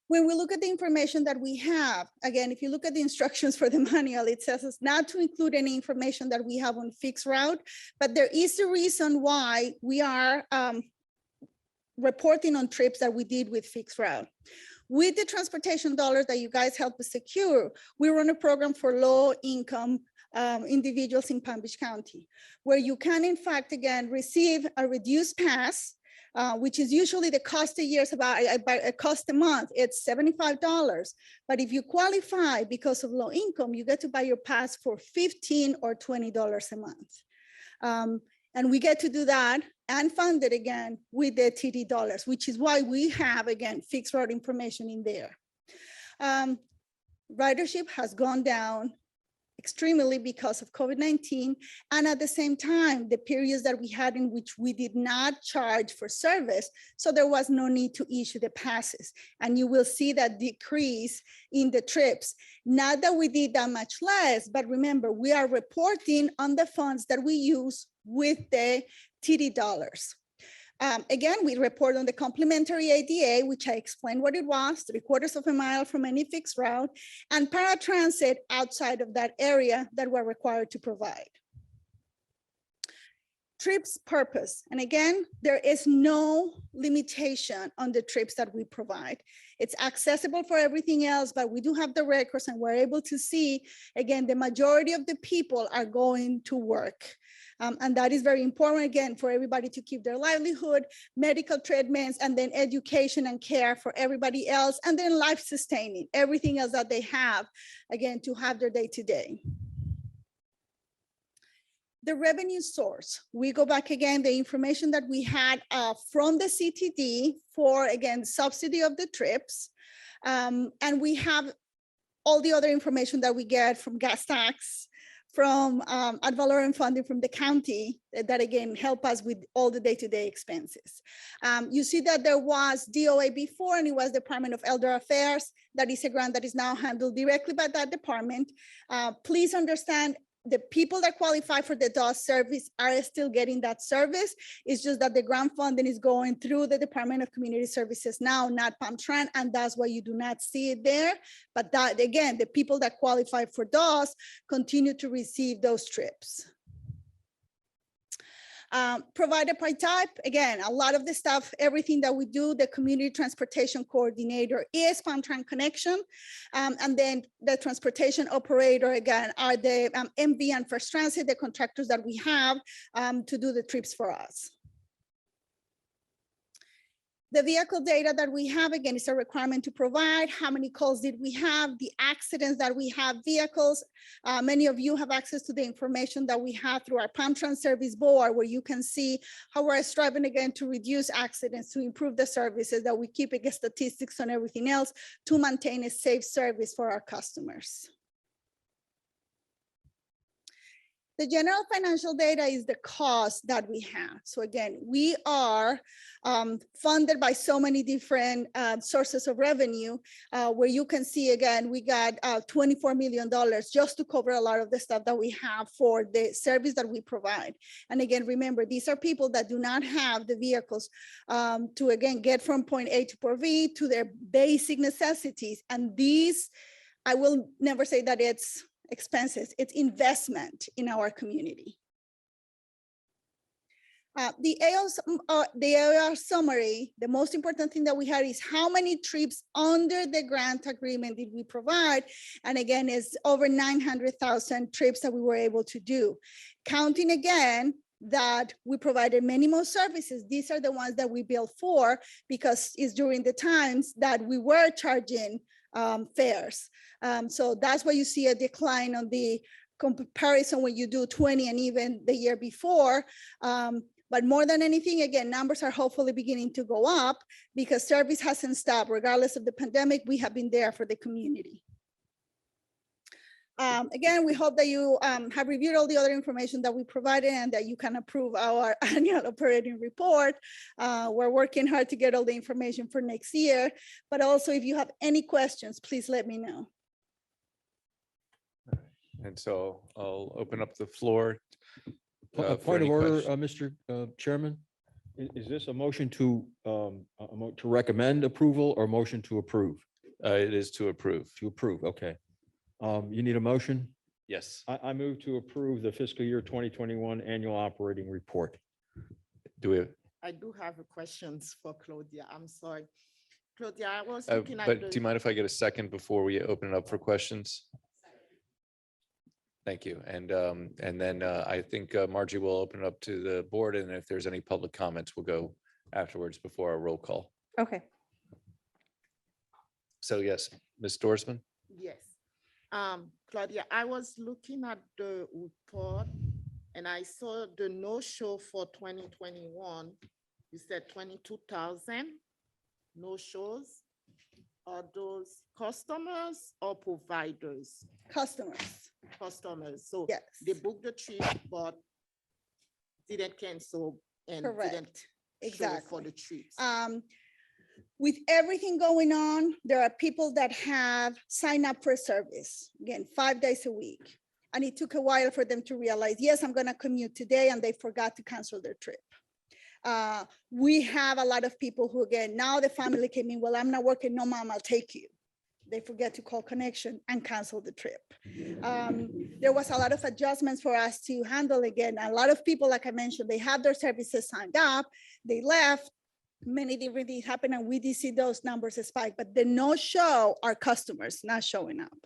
When we look at the information that we have, again, if you look at the instructions for the manual, it says us not to include any information that we have on fixed route, but there is a reason why we are reporting on trips that we did with fixed route. With the transportation dollars that you guys helped us secure, we run a program for low income individuals in Palm Beach County, where you can, in fact, again, receive a reduced pass, which is usually the cost a year is about a cost a month. It's $75. But if you qualify because of low income, you get to buy your pass for $15 or $20 a month. And we get to do that and fund it again with the TD dollars, which is why we have, again, fixed route information in there. Ridership has gone down extremely because of COVID-19. And at the same time, the periods that we had in which we did not charge for service, so there was no need to issue the passes. And you will see that decrease in the trips. Not that we did that much less, but remember, we are reporting on the funds that we use with the TD dollars. Again, we report on the complimentary ADA, which I explained what it was, 3/4 of a mile from any fixed route, and paratransit outside of that area that we're required to provide. Trips purpose. And again, there is no limitation on the trips that we provide. It's accessible for everything else, but we do have the records and we're able to see, again, the majority of the people are going to work. And that is very important, again, for everybody to keep their livelihood, medical treatments, and then education and care for everybody else, and then life sustaining, everything else that they have, again, to have their day-to-day. The revenue source, we go back again, the information that we had from the CTD for, again, subsidy of the trips. And we have all the other information that we get from gas tax, from ad valorem funding from the county that again help us with all the day-to-day expenses. You see that there was DOA before, and it was Department of Elder Affairs. That is a grant that is now handled directly by that department. Please understand, the people that qualify for the DOS service are still getting that service. It's just that the grant funding is going through the Department of Community Services now, not PAMTRAN, and that's why you do not see it there. But that, again, the people that qualify for DOS continue to receive those trips. Provider by type, again, a lot of the stuff, everything that we do, the community transportation coordinator is PAMTRAN Connection. And then the transportation operator, again, are the MV and First Transit, the contractors that we have to do the trips for us. The vehicle data that we have, again, is a requirement to provide. How many calls did we have? The accidents that we have vehicles. Many of you have access to the information that we have through our PAMTRAN service board, where you can see how we're striving again to reduce accidents, to improve the services, that we keep again statistics on everything else to maintain a safe service for our customers. The general financial data is the cost that we have. So again, we are funded by so many different sources of revenue, where you can see, again, we got $24 million just to cover a lot of the stuff that we have for the service that we provide. And again, remember, these are people that do not have the vehicles to, again, get from point A to point B to their basic necessities. And these, I will never say that it's expenses, it's investment in our community. The AOR summary, the most important thing that we had is how many trips under the grant agreement did we provide? And again, it's over 900,000 trips that we were able to do. Counting again, that we provided many more services. These are the ones that we billed for, because it's during the times that we were charging fares. So that's why you see a decline on the comparison when you do 20 and even the year before. But more than anything, again, numbers are hopefully beginning to go up because service hasn't stopped. Regardless of the pandemic, we have been there for the community. Again, we hope that you have reviewed all the other information that we provided and that you can approve our annual operating report. We're working hard to get all the information for next year, but also if you have any questions, please let me know. And so I'll open up the floor. For Point of any order, questions. Mr. Chairman. Is this a motion to recommend approval or motion to approve? It is to approve. To approve, okay. You need a motion? Yes. I move to approve the fiscal year 2021 annual operating report. Do we have? I do have a questions for Claudia. I'm sorry. Claudia, I was looking at But the. do you mind if I get a second before we open it up for questions? Thank you. And then I think Margie will open it up to the board, and if there's any public comments, we'll go afterwards before our roll call. Okay. So yes, Ms. Dorsman? Yes. Claudia, I was looking at the report And I saw the no-show for 2021. You said 22,000 no-shows. Are those customers or providers? Customers. Customers. So Yes. they booked the trip, but didn't cancel and didn't Correct. show Exactly. for the trips. With everything going on, there are people that have signed up for service, again, 5 days a week. And it took a while for them to realize, yes, I'm gonna commute today, and they forgot to cancel their trip. We have a lot of people who, again, now the family came in, well, I'm not working, no, mom, I'll take you. They forget to call connection and cancel the trip. There was a lot of adjustments for us to handle. Again, a lot of people, like I mentioned, they have their services signed up, they left, many different things happened, and we did see those numbers spike, but the no-show are customers not showing up.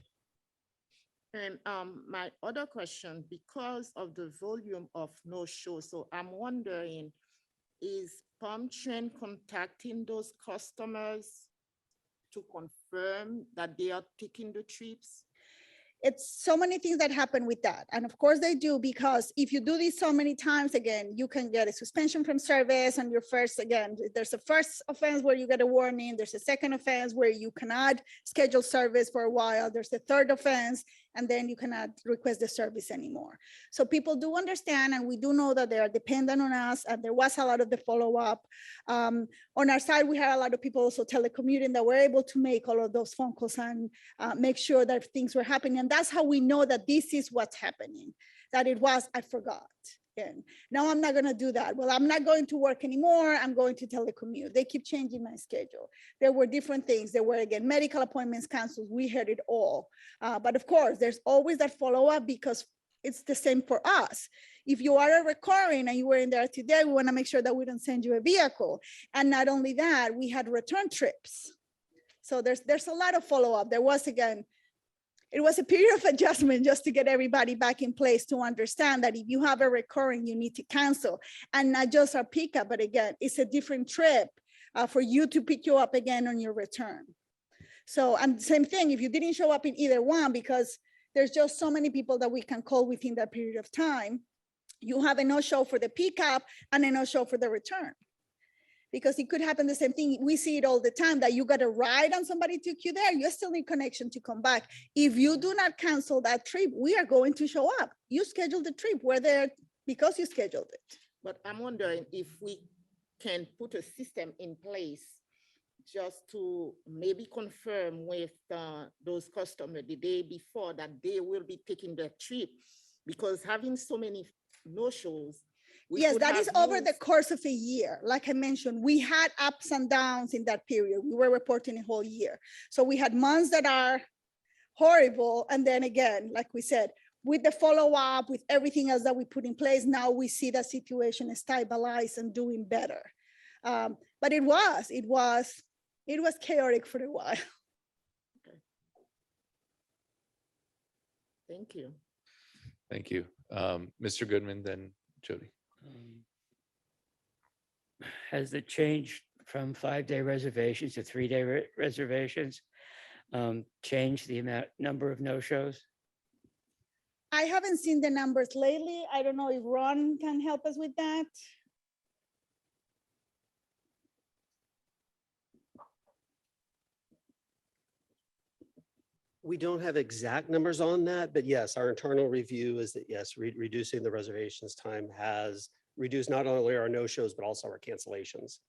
And my other question, because of the volume of no-show, so I'm wondering, is Palm Trend contacting those customers to confirm that they are taking the trips? It's so many things that happen with that. And of course they do, because if you do this so many times, again, you can get a suspension from service on your first, again, there's a first offense where you get a warning. There's a second offense where you cannot schedule service for a while. There's a third offense, and then you cannot request the service anymore. So people do understand, and we do know that they are dependent on us, and there was a lot of the follow-up. On our side, we had a lot of people also telecommuting that were able to make all of those phone calls and make sure that things were happening. And that's how we know that this is what's happening, that it was, I forgot. And now I'm not gonna do that. Well, I'm not going to work anymore. I'm going to telecommute. They keep changing my schedule. There were different things. There were, again, medical appointments canceled. We heard it all. But of course, there's always that follow-up, because it's the same for us. If you are a recurring and you were in there today, we wanna make sure that we don't send you a vehicle. And not only that, we had return trips. So there's a lot of follow-up. There was, again, it was a period of adjustment just to get everybody back in place to understand that if you have a recurring, you need to cancel, and not just our pickup, but again, it's a different trip for you to pick you up again on your return. So, and same thing, if you didn't show up in either one, because there's just so many people that we can call within that period of time, you have a no-show for the pickup and a no-show for the return. Because it could happen the same thing. We see it all the time, that you got a ride and somebody took you there. You still need connection to come back. If you do not cancel that trip, we are going to show up. You scheduled the trip. We're there because you scheduled it. But I'm wondering if we can put a system in place just to maybe confirm with those customers the day before that they will be taking the trip, because having so many no-shows. Yes, that is over the course of a year. Like I mentioned, we had ups and downs in that period. We were reporting a whole year. So we had months that are horrible. And then again, like we said, with the follow-up, with everything else that we put in place, now we see the situation is stabilized and doing better. But it was chaotic for a while. Okay. Thank you. Thank you. Mr. Goodman, then Jody. Has it changed from 5-day reservations to 3-day reservations? Changed the number of no-shows? I haven't seen the numbers lately. I don't know if Ron can help us with that. We don't have exact numbers on that, but yes, our internal review is that yes, reducing the reservations time has reduced not only our no-shows, but also our cancellations.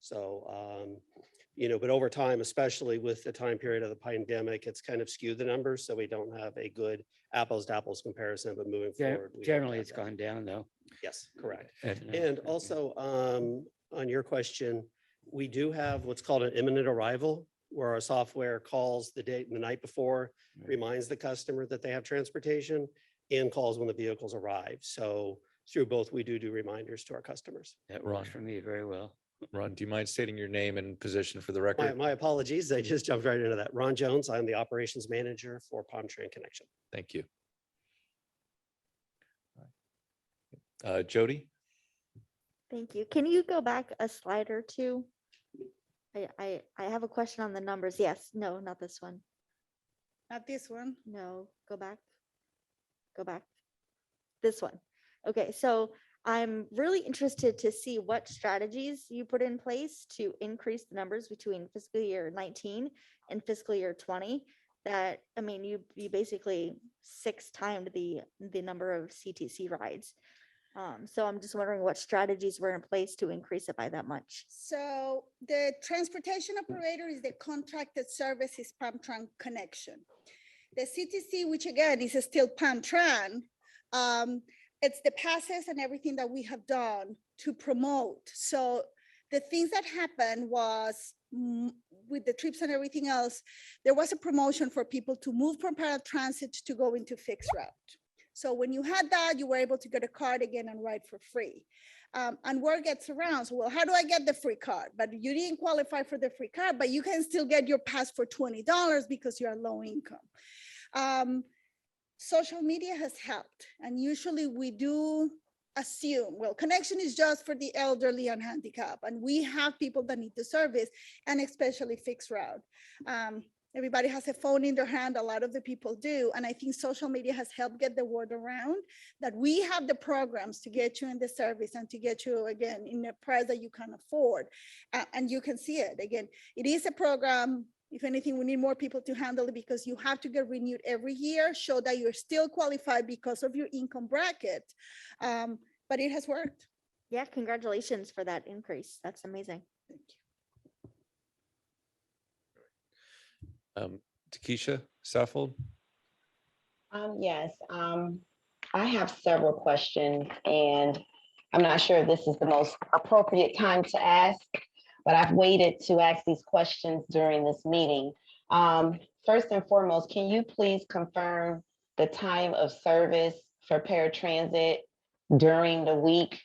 So, but over time, especially with the time period of the pandemic, it's kind of skewed the numbers. So we don't have a good apples to apples comparison, but moving forward. we hope to Generally, have it's that. gone down though. Yes, correct. And- And also on your question, we do have what's called an imminent arrival, where our software calls the night before, reminds the customer that they have transportation, and calls when the vehicles arrive. So through both, we do reminders to our customers. That works for me very well. Ron, do you mind stating your name and position for the record? My apologies, I just jumped right into that. Ron Jones, I'm the operations manager for Palm Trend Connection. Thank you. Jody? Thank you. Can you go back a slide or two? I have a question on the numbers. Yes, no, not this one. Not this one. No, go back. Go back. This one. Okay, so I'm really interested to see what strategies you put in place to increase the numbers between fiscal year 19 and fiscal year 20. That, I mean, you basically 6 times the number of CTC rides. So I'm just wondering what strategies were in place to increase it by that much. So the transportation operator is the contracted services PAMTran connection. The CTC, which again is still PAMTran, it's the passes and everything that we have done to promote. So the things that happened was with the trips and everything else, there was a promotion for people to move from paratransit to go into fixed route. So when you had that, you were able to get a card again and ride for free. And word gets around, so well, how do I get the free card? But you didn't qualify for the free card, but you can still get your pass for $20 because you are low income. Social media has helped. And usually we do assume, well, connection is just for the elderly and handicapped. And we have people that need the service, and especially fixed route. Everybody has a phone in their hand. A lot of the people do. And I think social media has helped get the word around that we have the programs to get you in the service and to get you, again, in a price that you can afford. And you can see it. Again, it is a program. If anything, we need more people to handle it because you have to get renewed every year, show that you're still qualified because of your income bracket. But it has worked. Yeah, congratulations for that increase. That's amazing. Thank you. Takesha Saffold. Yes, I have several questions, and I'm not sure if this is the most appropriate time to ask, but I've waited to ask these questions during this meeting. First and foremost, can you please confirm the time of service for paratransit during the week,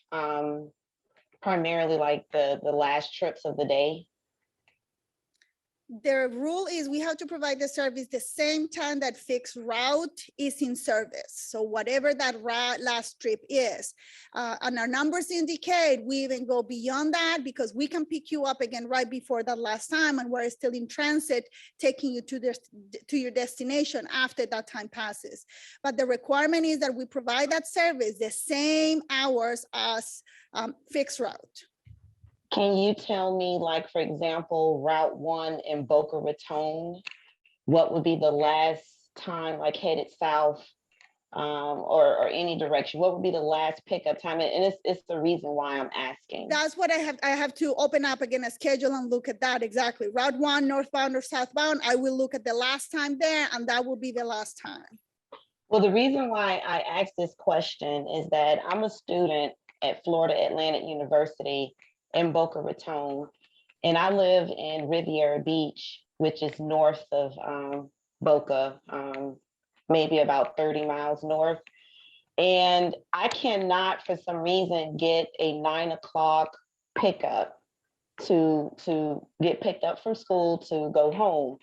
primarily like the last trips of the day? The rule is we have to provide the service the same time that fixed route is in service. So whatever that last trip is, and our numbers indicate we even go beyond that because we can pick you up again right before that last time, and we're still in transit, taking you to your destination after that time passes. But the requirement is that we provide that service the same hours as fixed route. Can you tell me, like, for example, Route 1 in Boca Raton, what would be the last time, like headed south or any direction? What would be the last pickup time? And it's the reason why I'm asking. That's what I have to open up again a schedule and look at that exactly. Route 1, northbound or southbound, I will look at the last time there, and that will be the last time. Well, the reason why I asked this question is that I'm a student at Florida Atlantic University in Boca Raton, and I live in Riviera Beach, which is north of Boca, maybe about 30 miles north. And I cannot, for some reason, get a 9 o'clock pickup to get picked up from school to go home.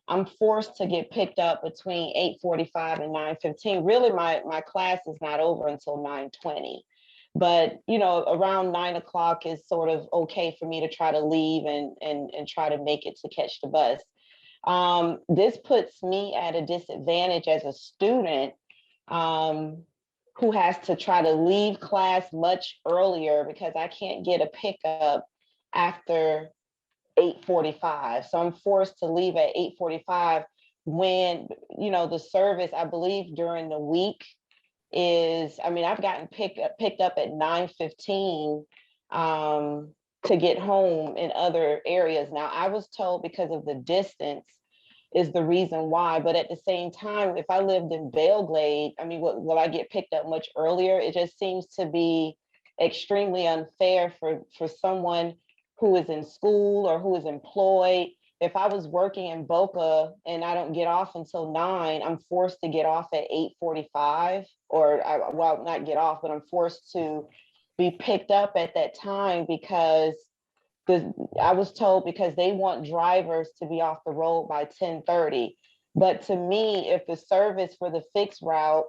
I'm forced to get picked up between 8:45 and 9:15. Really, my class is not over until 9:20. But, you know, around 9 o'clock is sort of okay for me to try to leave and try to make it to catch the bus. This puts me at a disadvantage as a student who has to try to leave class much earlier because I can't get a pickup after 8:45. So I'm forced to leave at 8:45 when, you know, the service, I believe during the week is, I mean, I've gotten picked up at 9:15 to get home in other areas. Now, I was told because of the distance is the reason why, but at the same time, if I lived in Belle Glade, I mean, will I get picked up much earlier? It just seems to be extremely unfair for someone who is in school or who is employed. If I was working in Boca and I don't get off until 9, I'm forced to get off at 8:45, or well, not get off, but I'm forced to be picked up at that time because I was told because they want drivers to be off the road by 10:30. But to me, if the service for the fixed route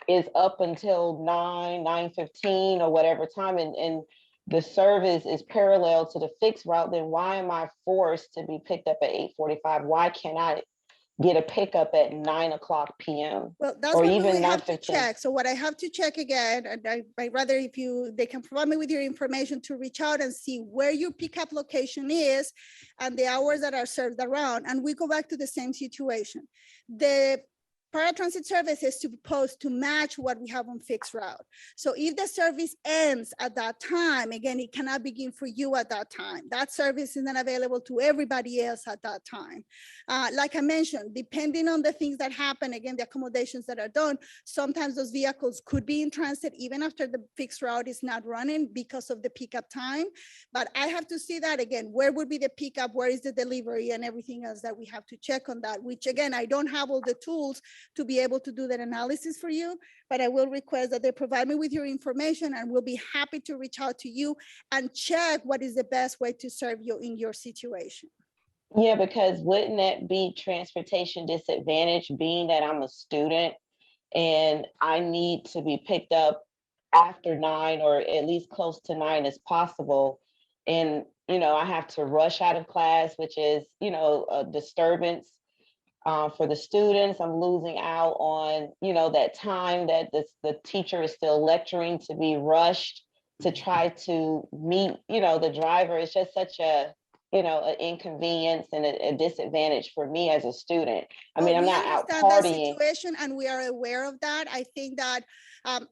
is up until 9:15 or whatever time, and the service is parallel to the fixed route, then why am I forced to be picked up at 8:45? Why can't I get a pickup at 9:00 p.m. Well, that's or what we even would have to 9:15. check. So what I have to check again, and I'd rather if they can provide me with your information to reach out and see where your pickup location is and the hours that are served around. And we go back to the same situation. The paratransit service is supposed to match what we have on fixed route. So if the service ends at that time, again, it cannot begin for you at that time. That service is not available to everybody else at that time. Like I mentioned, depending on the things that happen, again, the accommodations that are done, sometimes those vehicles could be in transit even after the fixed route is not running because of the pickup time. But I have to see that again, where would be the pickup, where is the delivery and everything else that we have to check on that, which again, I don't have all the tools to be able to do that analysis for you, but I will request that they provide me with your information and we'll be happy to reach out to you and check what is the best way to serve you in your situation. Yeah, because wouldn't that be transportation disadvantage, being that I'm a student and I need to be picked up after 9 or at least close to 9 as possible? And, I have to rush out of class, which is, a disturbance for the students. I'm losing out on, that time that the teacher is still lecturing, to be rushed to try to meet, the driver. It's just such an inconvenience and a disadvantage for me as a student. I mean, I'm We not out understand that partying. situation and we are aware of that. I think that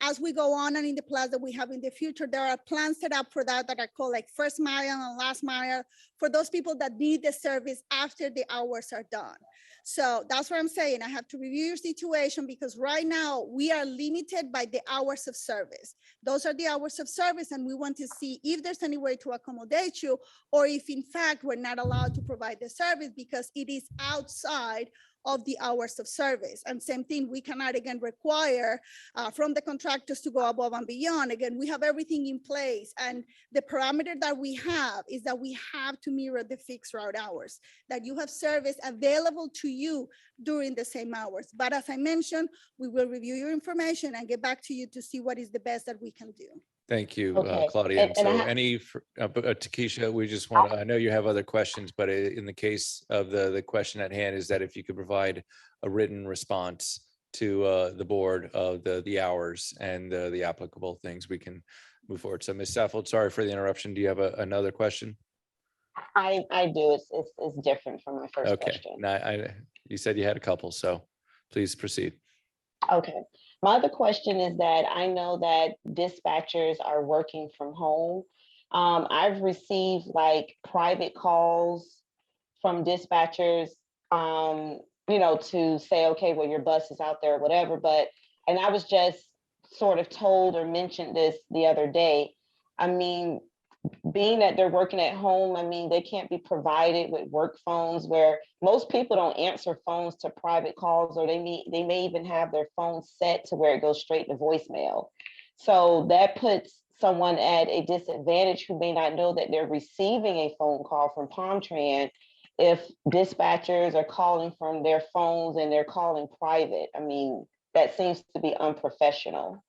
as we go on and in the plans that we have in the future, there are plans set up for that are called like first mile and last mile for those people that need the service after the hours are done. So that's what I'm saying. I have to review your situation because right now we are limited by the hours of service. Those are the hours of service, and we want to see if there's any way to accommodate you, or if in fact we're not allowed to provide the service because it is outside of the hours of service. And same thing, we cannot again require from the contractors to go above and beyond. Again, we have everything in place, and the parameter that we have is that we have to mirror the fixed route hours, that you have service available to you during the same hours. But as I mentioned, we will review your information and get back to you to see what is the best that we can do. Thank you, Okay. Claudia. And And I so ha- Takesha, we just want to, I know you have other questions, but in the case of the question at hand is that if you could provide a written response to the board of the hours and the applicable things, we can move forward. So Ms. Saffold, sorry for the interruption. Do you have another question? I do. It's different from my first Okay, question. now you said you had a couple, so please proceed. Okay. My other question is that I know that dispatchers are working from home. I've received like private calls from dispatchers, to say, okay, well, your bus is out there or whatever. And I was just sort of told or mentioned this the other day. I mean, being that they're working at home, I mean, they can't be provided with work phones, where most people don't answer phones to private calls, or they may even have their phone set to where it goes straight to voicemail. So that puts someone at a disadvantage who may not know that they're receiving a phone call from PalmTran if dispatchers are calling from their phones and they're calling private. I mean, that seems to be unprofessional.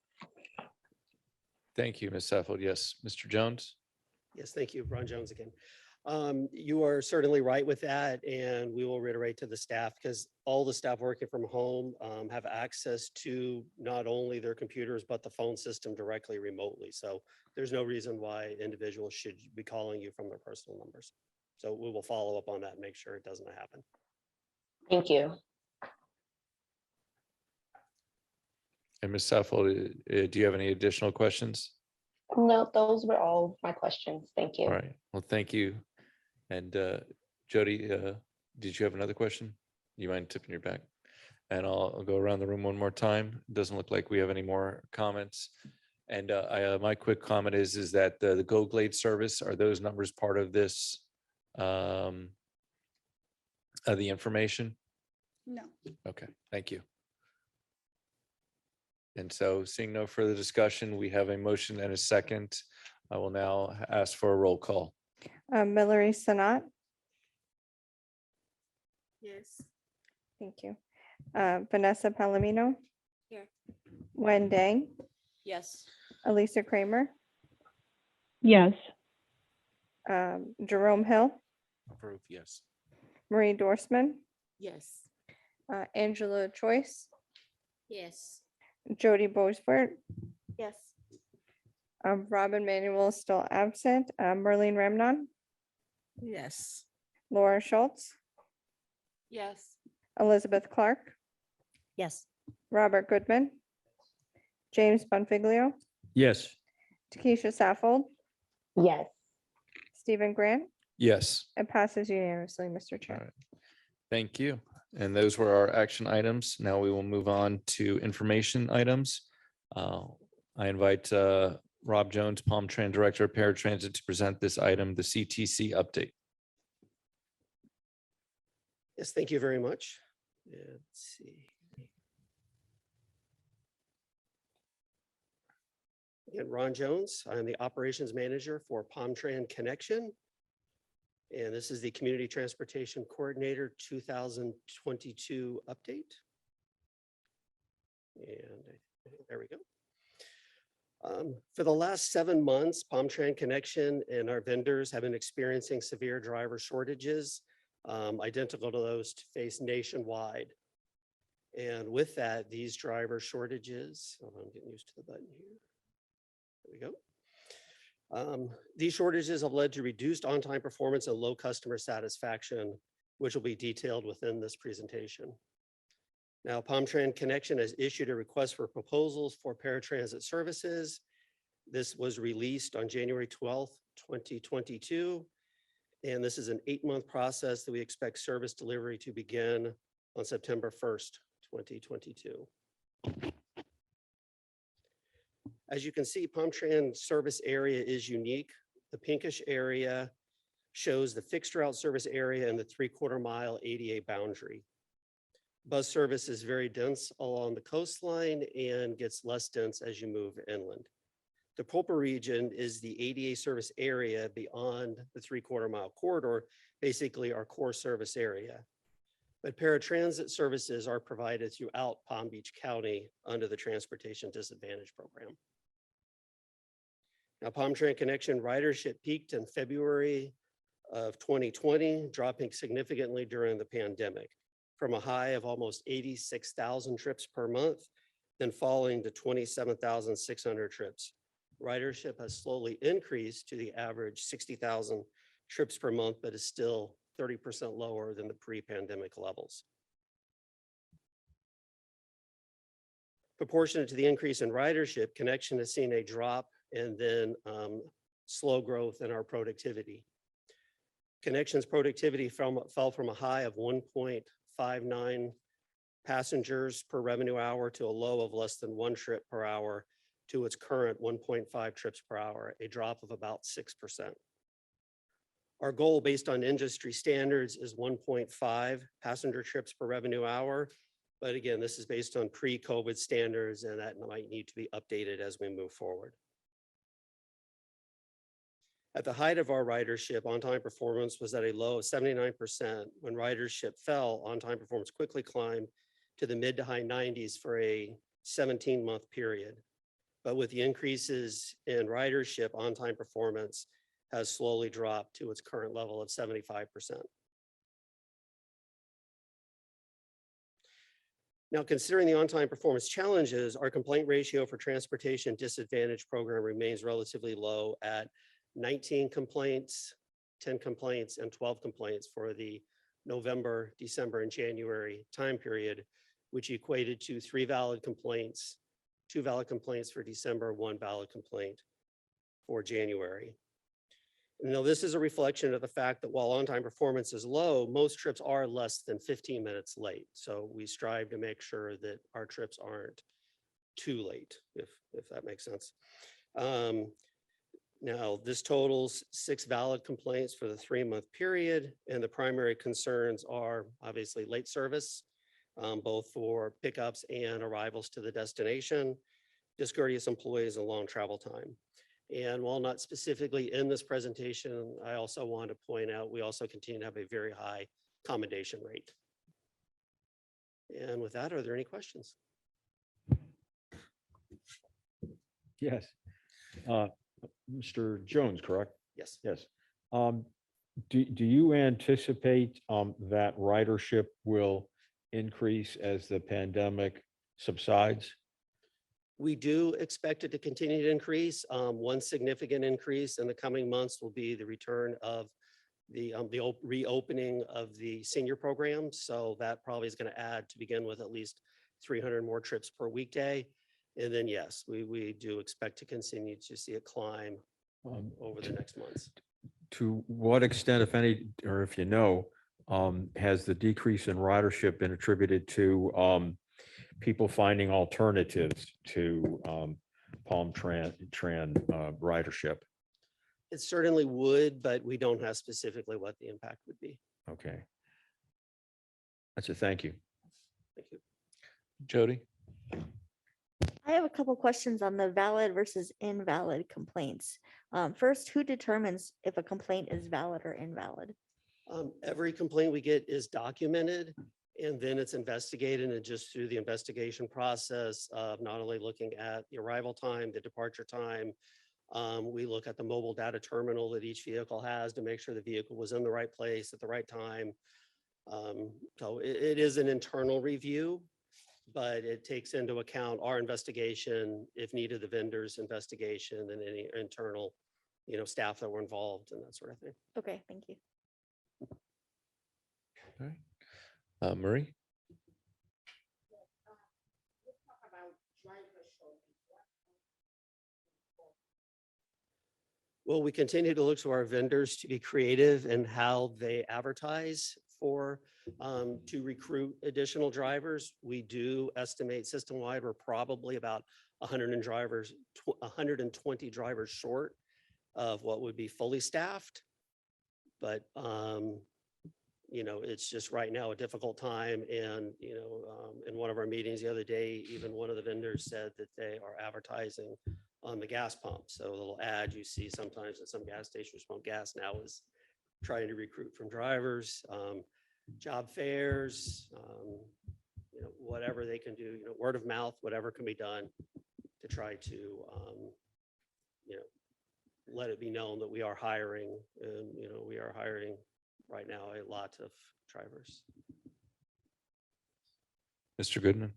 Thank you, Ms. Saffold. Yes, Mr. Jones? Yes, thank you. Ron Jones again. You are certainly right with that, and we will reiterate to the staff, because all the staff working from home have access to not only their computers, but the phone system directly remotely. So there's no reason why individuals should be calling you from their personal numbers. So we will follow up on that and make sure it doesn't happen. Thank you. And Ms. Saffold, do you have any additional questions? No, those were all my questions. Thank you. All right, well, thank you. And Jody, did you have another question? You mind tipping your back? And I'll go around the room one more time. It doesn't look like we have any more comments. And my quick comment is that the Go Glade service, are those numbers part of this, of the information? No. Okay, thank you. And so seeing no further discussion, we have a motion and a second. I will now ask for a roll call. Mallory Sanat, Yes. thank you. Vanessa Palomino, Here. Wen Dang, Yes. Elisa Kramer, Yes. Jerome Hill, Approve, yes. Marie Dorsman, Yes. Angela Choice, Yes. Jody Bosford, Yes. Robin Manuel is still absent, Merlin Ramnon, Yes. Laura Schultz, Yes. Elizabeth Clark, Yes. Robert Goodman, James Bonfiglio, Yes. Takesha Saffold, Yes. Stephen Grant. Yes. It passes unanimously, Mr. All Chair. right. Thank you. And those were our action items. Now we will move on to information items. I invite Rob Jones, Palm Tran Director of Paratransit, to present this item, the CTC update. Yes, thank you very much. Let's see. Again, Ron Jones. I am the Operations Manager for Palm Tran Connection. And this is the Community Transportation Coordinator 2022 update. And there we go. For the last 7 months, Palm Tran Connection and our vendors have been experiencing severe driver shortages, identical to those faced nationwide. And with that, these driver shortages, hold on, I'm getting used to the button here. There we go. These shortages have led to reduced on-time performance and low customer satisfaction, which will be detailed within this presentation. Now, Palm Tran Connection has issued a request for proposals for paratransit services. This was released on January 12th, 2022. And this is an 8-month process that we expect service delivery to begin on September 1st, 2022. As you can see, Palm Tran service area is unique. The pinkish area shows the fixed route service area and the 3/4 mile ADA boundary. Bus service is very dense along the coastline and gets less dense as you move inland. The purple region is the ADA service area beyond the 3/4 mile corridor, basically our core service area. But paratransit services are provided throughout Palm Beach County under the Transportation Disadvantage Program. Now, Palm Tran Connection ridership peaked in February of 2020, dropping significantly during the pandemic from a high of almost 86,000 trips per month, then falling to 27,600 trips. Ridership has slowly increased to the average 60,000 trips per month, but is still 30% lower than the pre-pandemic levels. Proportionate to the increase in ridership, Connection has seen a drop and then slow growth in our productivity. Connection's productivity fell from a high of 1.59 passengers per revenue hour to a low of less than 1 trip per hour to its current 1.5 trips per hour, a drop of about 6%. Our goal based on industry standards is 1.5 passenger trips per revenue hour. But again, this is based on pre-COVID standards and that might need to be updated as we move forward. At the height of our ridership, on-time performance was at a low of 79%. When ridership fell, on-time performance quickly climbed to the mid to high 90s for a 17-month period. But with the increases in ridership, on-time performance has slowly dropped to its current level of 75%. Now, considering the on-time performance challenges, our complaint ratio for Transportation Disadvantage Program remains relatively low at 19 complaints, 10 complaints, and 12 complaints for the November, December, and January time period, which equated to 3 valid complaints, 2 valid complaints for December, 1 valid complaint for January. Now, this is a reflection of the fact that while on-time performance is low, most trips are less than 15 minutes late. So we strive to make sure that our trips aren't too late, if that makes sense. Now, this totals 6 valid complaints for the 3-month period, and the primary concerns are obviously late service, both for pickups and arrivals to the destination, discourteous employees, and long travel time. And while not specifically in this presentation, I also want to point out we also continue to have a very high commendation rate. And with that, are there any questions? Yes. Mr. Jones, correct? Yes. Yes. Do you anticipate that ridership will increase as the pandemic subsides? We do expect it to continue to increase. One significant increase in the coming months will be the return of the reopening of the senior program. So that probably is going to add, to begin with, at least 300 more trips per weekday. And then, yes, we do expect to continue to see it climb over the next months. To what extent, if any, or if you know, has the decrease in ridership been attributed to people finding alternatives to Palm Tran ridership? It certainly would, but we don't have specifically what the impact would be. Okay. That's it. Thank you. Thank you. Jody? I have a couple questions on the valid versus invalid complaints. First, who determines if a complaint is valid or invalid? Every complaint we get is documented, and then it's investigated, and just through the investigation process of not only looking at the arrival time, the departure time, we look at the mobile data terminal that each vehicle has to make sure the vehicle was in the right place at the right time. So it is an internal review, but it takes into account our investigation, if needed, the vendor's investigation, and any internal, staff that were involved and that sort of thing. Okay, thank you. All right. Marie? Well, we continue to look to our vendors to be creative in how they advertise to recruit additional drivers. We do estimate system-wide, we're probably about 120 drivers short of what would be fully staffed. But, it's just right now a difficult time. And, in one of our meetings the other day, even one of the vendors said that they are advertising on the gas pump. So a little ad you see sometimes at some gas stations pump gas now is trying to recruit from drivers, job fairs, whatever they can do, word of mouth, whatever can be done to try to, let it be known that we are hiring, and, we are hiring right now a lot of drivers. Mr. Goodman?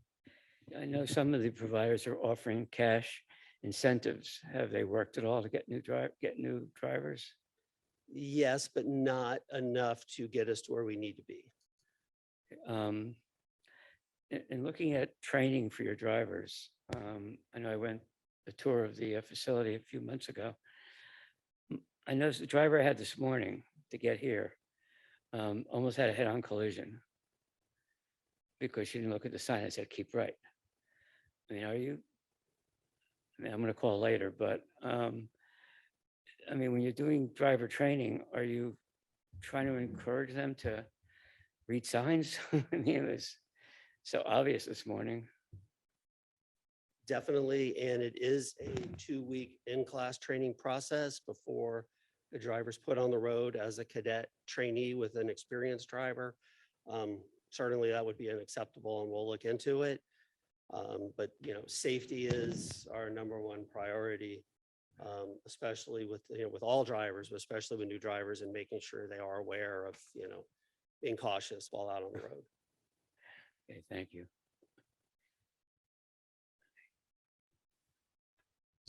I know some of the providers are offering cash incentives. Have they worked at all to get new drivers? Yes, but not enough to get us to where we need to be. In looking at training for your drivers, I know I went a tour of the facility a few months ago. I noticed the driver I had this morning to get here almost had a head-on collision because she didn't look at the sign that said keep right. I'm going to call later, but when you're doing driver training, are you trying to encourage them to read signs? It was so obvious this morning. Definitely, and it is a 2-week in-class training process before the driver's put on the road as a cadet trainee with an experienced driver. Certainly that would be unacceptable, and we'll look into it. But safety is our number one priority, especially with all drivers, but especially with new drivers, and making sure they are aware of being cautious while out on the road. Okay, thank you.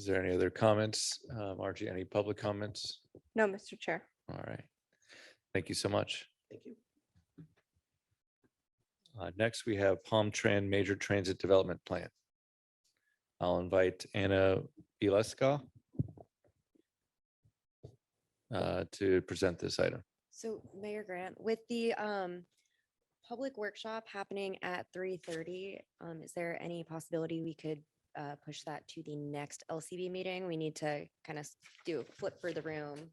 Is there any other comments? Margie, any public comments? No, Mr. Chair. All right. Thank you so much. Thank you. Next, we have Palm Tran Major Transit Development Plan. I'll invite Anna Bielska to present this item. So Mayor Grant, with the public workshop happening at 3:30, is there any possibility we could push that to the next LCB meeting? We need to kind of do a flip for the room.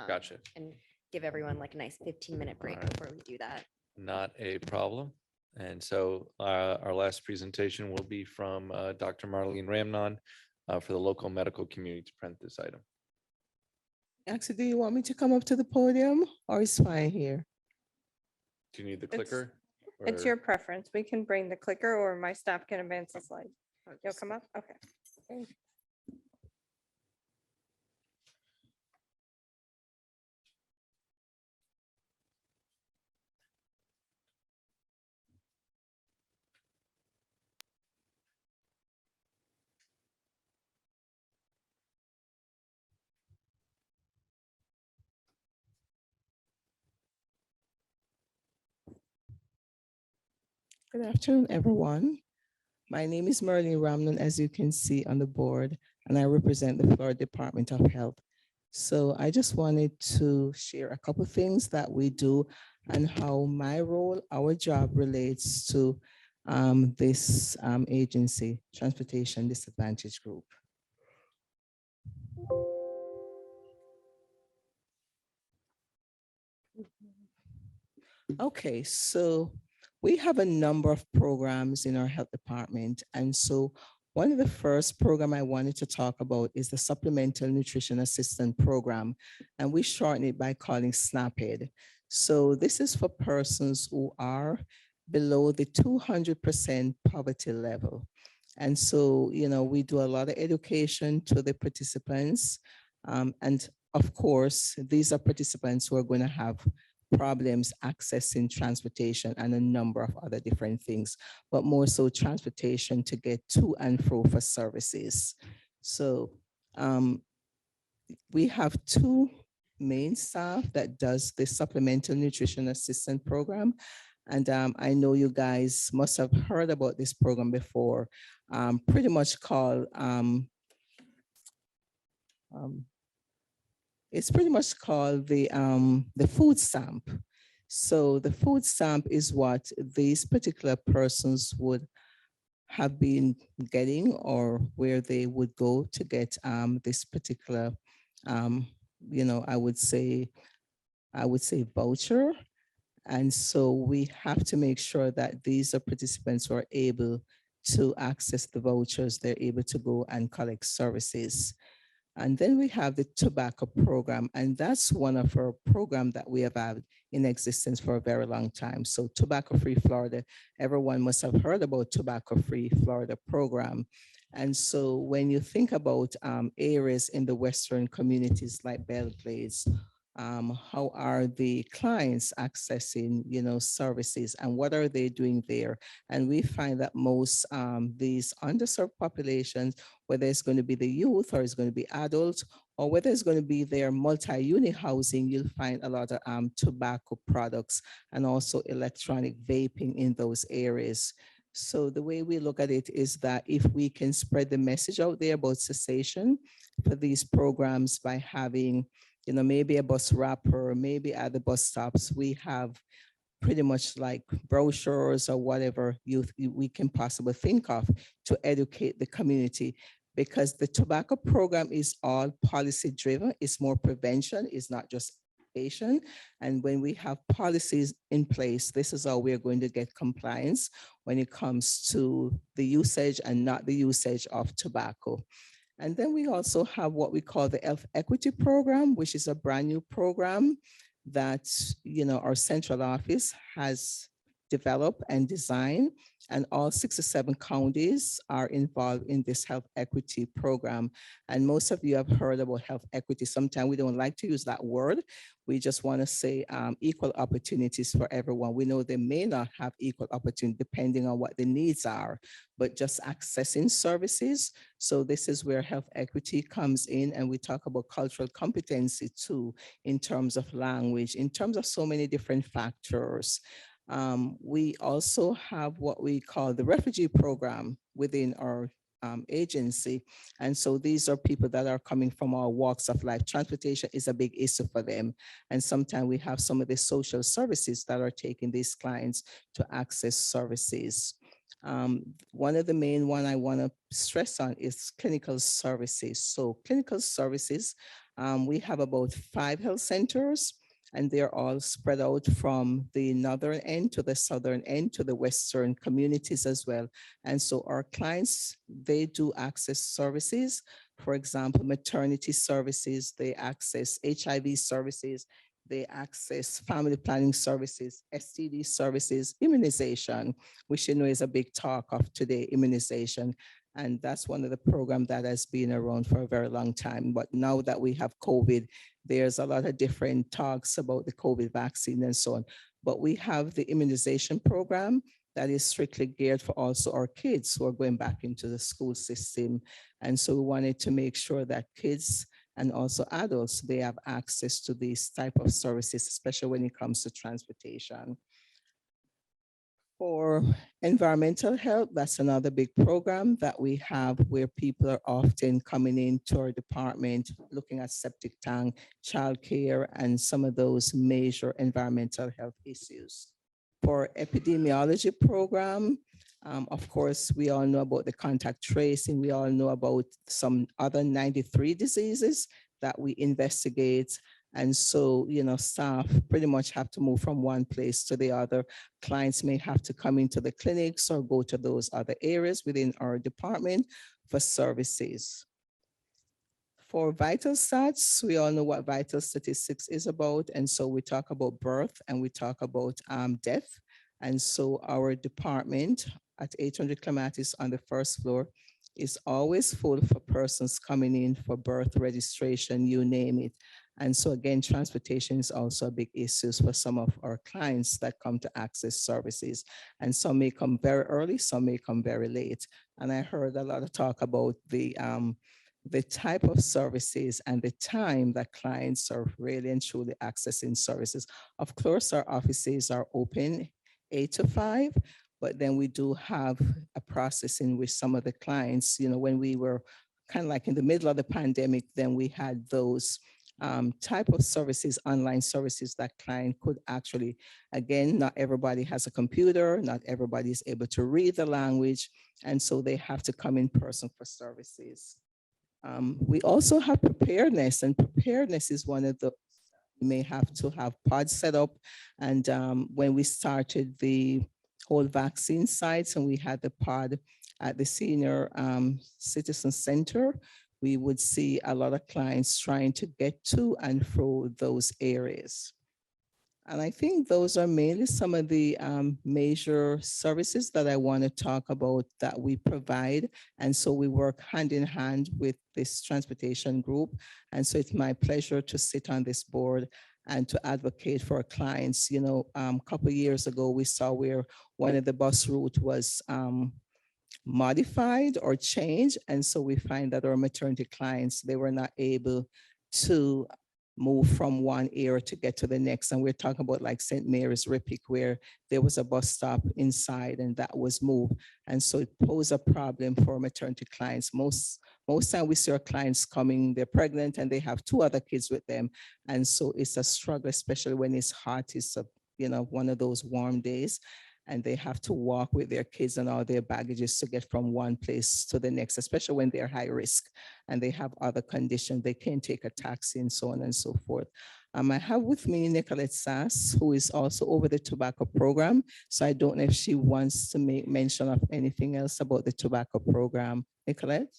Gotcha. And give everyone like a nice 15-minute break before we do that. Not a problem. And so our last presentation will be from Dr. Marlene Ramnon for the local medical community to present this item. Actually, do you want me to come up to the podium, or is fine here? Do you need the It's- clicker? It's or- your preference. We can bring the clicker or my staff can advance the slide. You'll come up? Okay. Good afternoon, everyone. My name is Merlin Ramnon, as you can see on the board, and I represent the Florida Department of Health. So I just wanted to share a couple of things that we do and how my role, our job relates to this agency, Transportation Disadvantage Group. Okay, so we have a number of programs in our health department. And so one of the first program I wanted to talk about is the Supplemental Nutrition Assistant Program. And we shorten it by calling SNAPED. So this is for persons who are below the 200% poverty level. And so, you know, we do a lot of education to the participants. And of course, these are participants who are going to have problems accessing transportation and a number of other different things, but more so transportation to get to and fro for services. So we have two main staff that does the Supplemental Nutrition Assistant Program. And I know you guys must have heard about this program before, pretty much called, it's pretty much called the food stamp. So the food stamp is what these particular persons would have been getting, or where they would go to get this particular, you know, I would say voucher. And so we have to make sure that these are participants who are able to access the vouchers. They're able to go and collect services. And then we have the tobacco program, and that's one of our programs that we have had in existence for a very long time. So Tobacco Free Florida, everyone must have heard about Tobacco Free Florida program. And so when you think about areas in the Western communities like Belle Glades, how are the clients accessing, you know, services, and what are they doing there? And we find that most these underserved populations, whether it's going to be the youth or it's going to be adults, or whether it's going to be their multi-unit housing, you'll find a lot of tobacco products and also electronic vaping in those areas. So the way we look at it is that if we can spread the message out there about cessation for these programs by having, you know, maybe a bus wrapper, maybe at the bus stops, we have pretty much like brochures or whatever we can possibly think of to educate the community, because the tobacco program is all policy driven. It's more prevention, it's not just education. And when we have policies in place, this is how we're going to get compliance when it comes to the usage and not the usage of tobacco. And then we also have what we call the Health Equity Program, which is a brand new program that, you know, our central office has developed and designed, and all 67 counties are involved in this health equity program. And most of you have heard about health equity. Sometimes we don't like to use that word. We just want to say equal opportunities for everyone. We know they may not have equal opportunity depending on what the needs are, but just accessing services. So this is where health equity comes in, and we talk about cultural competency too, in terms of language, in terms of so many different factors. We also have what we call the refugee program within our agency. And so these are people that are coming from all walks of life. Transportation is a big issue for them. And sometimes we have some of the social services that are taking these clients to access services. One of the main one I want to stress on is clinical services. So clinical services, we have about 5 health centers, and they're all spread out from the northern end to the southern end to the western communities as well. And so our clients, they do access services. For example, maternity services, they access HIV services, they access family planning services, STD services, immunization, which you know is a big talk of today, immunization. And that's one of the programs that has been around for a very long time. But now that we have COVID, there's a lot of different talks about the COVID vaccine and so on. But we have the immunization program that is strictly geared for also our kids who are going back into the school system. And so we wanted to make sure that kids and also adults, they have access to these type of services, especially when it comes to transportation. For environmental health, that's another big program that we have where people are often coming into our department, looking at septic tank, childcare, and some of those major environmental health issues. For epidemiology program, of course, we all know about the contact tracing. We all know about some other 93 diseases that we investigate. And so, staff pretty much have to move from one place to the other. Clients may have to come into the clinics or go to those other areas within our department for services. For vital stats, we all know what vital statistics is about. And so we talk about birth and we talk about death. And so our department at 800 Clematis on the first floor is always full for persons coming in for birth registration, you name it. And so again, transportation is also a big issue for some of our clients that come to access services. And some may come very early, some may come very late. And I heard a lot of talk about the type of services and the time that clients are really and truly accessing services. Of course, our offices are open 8 to 5, but then we do have a process in which some of the clients, when we were kind of like in the middle of the pandemic, then we had those type of services, online services that client could actually, again, not everybody has a computer, not everybody is able to read the language, and so they have to come in person for services. We also have preparedness, and preparedness is one of the, you may have to have pods set up. And when we started the whole vaccine sites and we had the pod at the Senior Citizen Center, we would see a lot of clients trying to get to and fro those areas. And I think those are mainly some of the major services that I want to talk about that we provide. And so we work hand in hand with this transportation group. And so it's my pleasure to sit on this board and to advocate for our clients. A couple of years ago, we saw where one of the bus route was modified or changed. And so we find that our maternity clients, they were not able to move from one area to get to the next. And we're talking about like St. Mary's Rippick, where there was a bus stop inside and that was moved. And so it posed a problem for maternity clients. Most time we see our clients coming, they're pregnant and they have 2 other kids with them. And so it's a struggle, especially when it's hot, it's one of those warm days. And they have to walk with their kids and all their baggages to get from one place to the next, especially when they're high risk and they have other conditions. They can't take a taxi and so on and so forth. I have with me Nicolette Sass, who is also over the tobacco program. So I don't know if she wants to make mention of anything else about the tobacco program. Nicolette?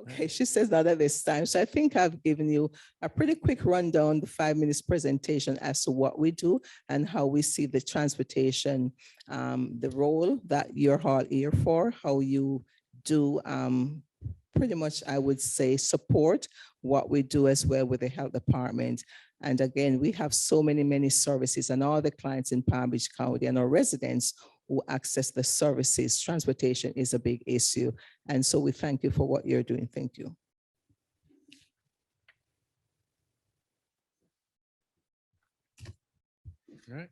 Okay, she says not at this time. So I think I've given you a pretty quick rundown, the 5 minutes presentation as to what we do and how we see the transportation, the role that you're all here for, how you do pretty much, I would say, support what we do as well with the health department. And again, we have so many services, and all the clients in Palm Beach County and our residents who access the services. Transportation is a big issue. And so we thank you for what you're doing. Thank you. All right.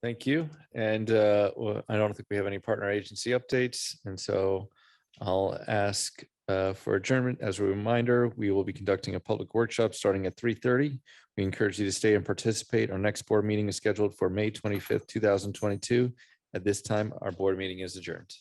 Thank you. And well, I don't think we have any partner agency updates. And so I'll ask for adjournment. As a reminder, we will be conducting a public workshop starting at 3:30. We encourage you to stay and participate. Our next board meeting is scheduled for May 25th, 2022. At this time, our board meeting is adjourned.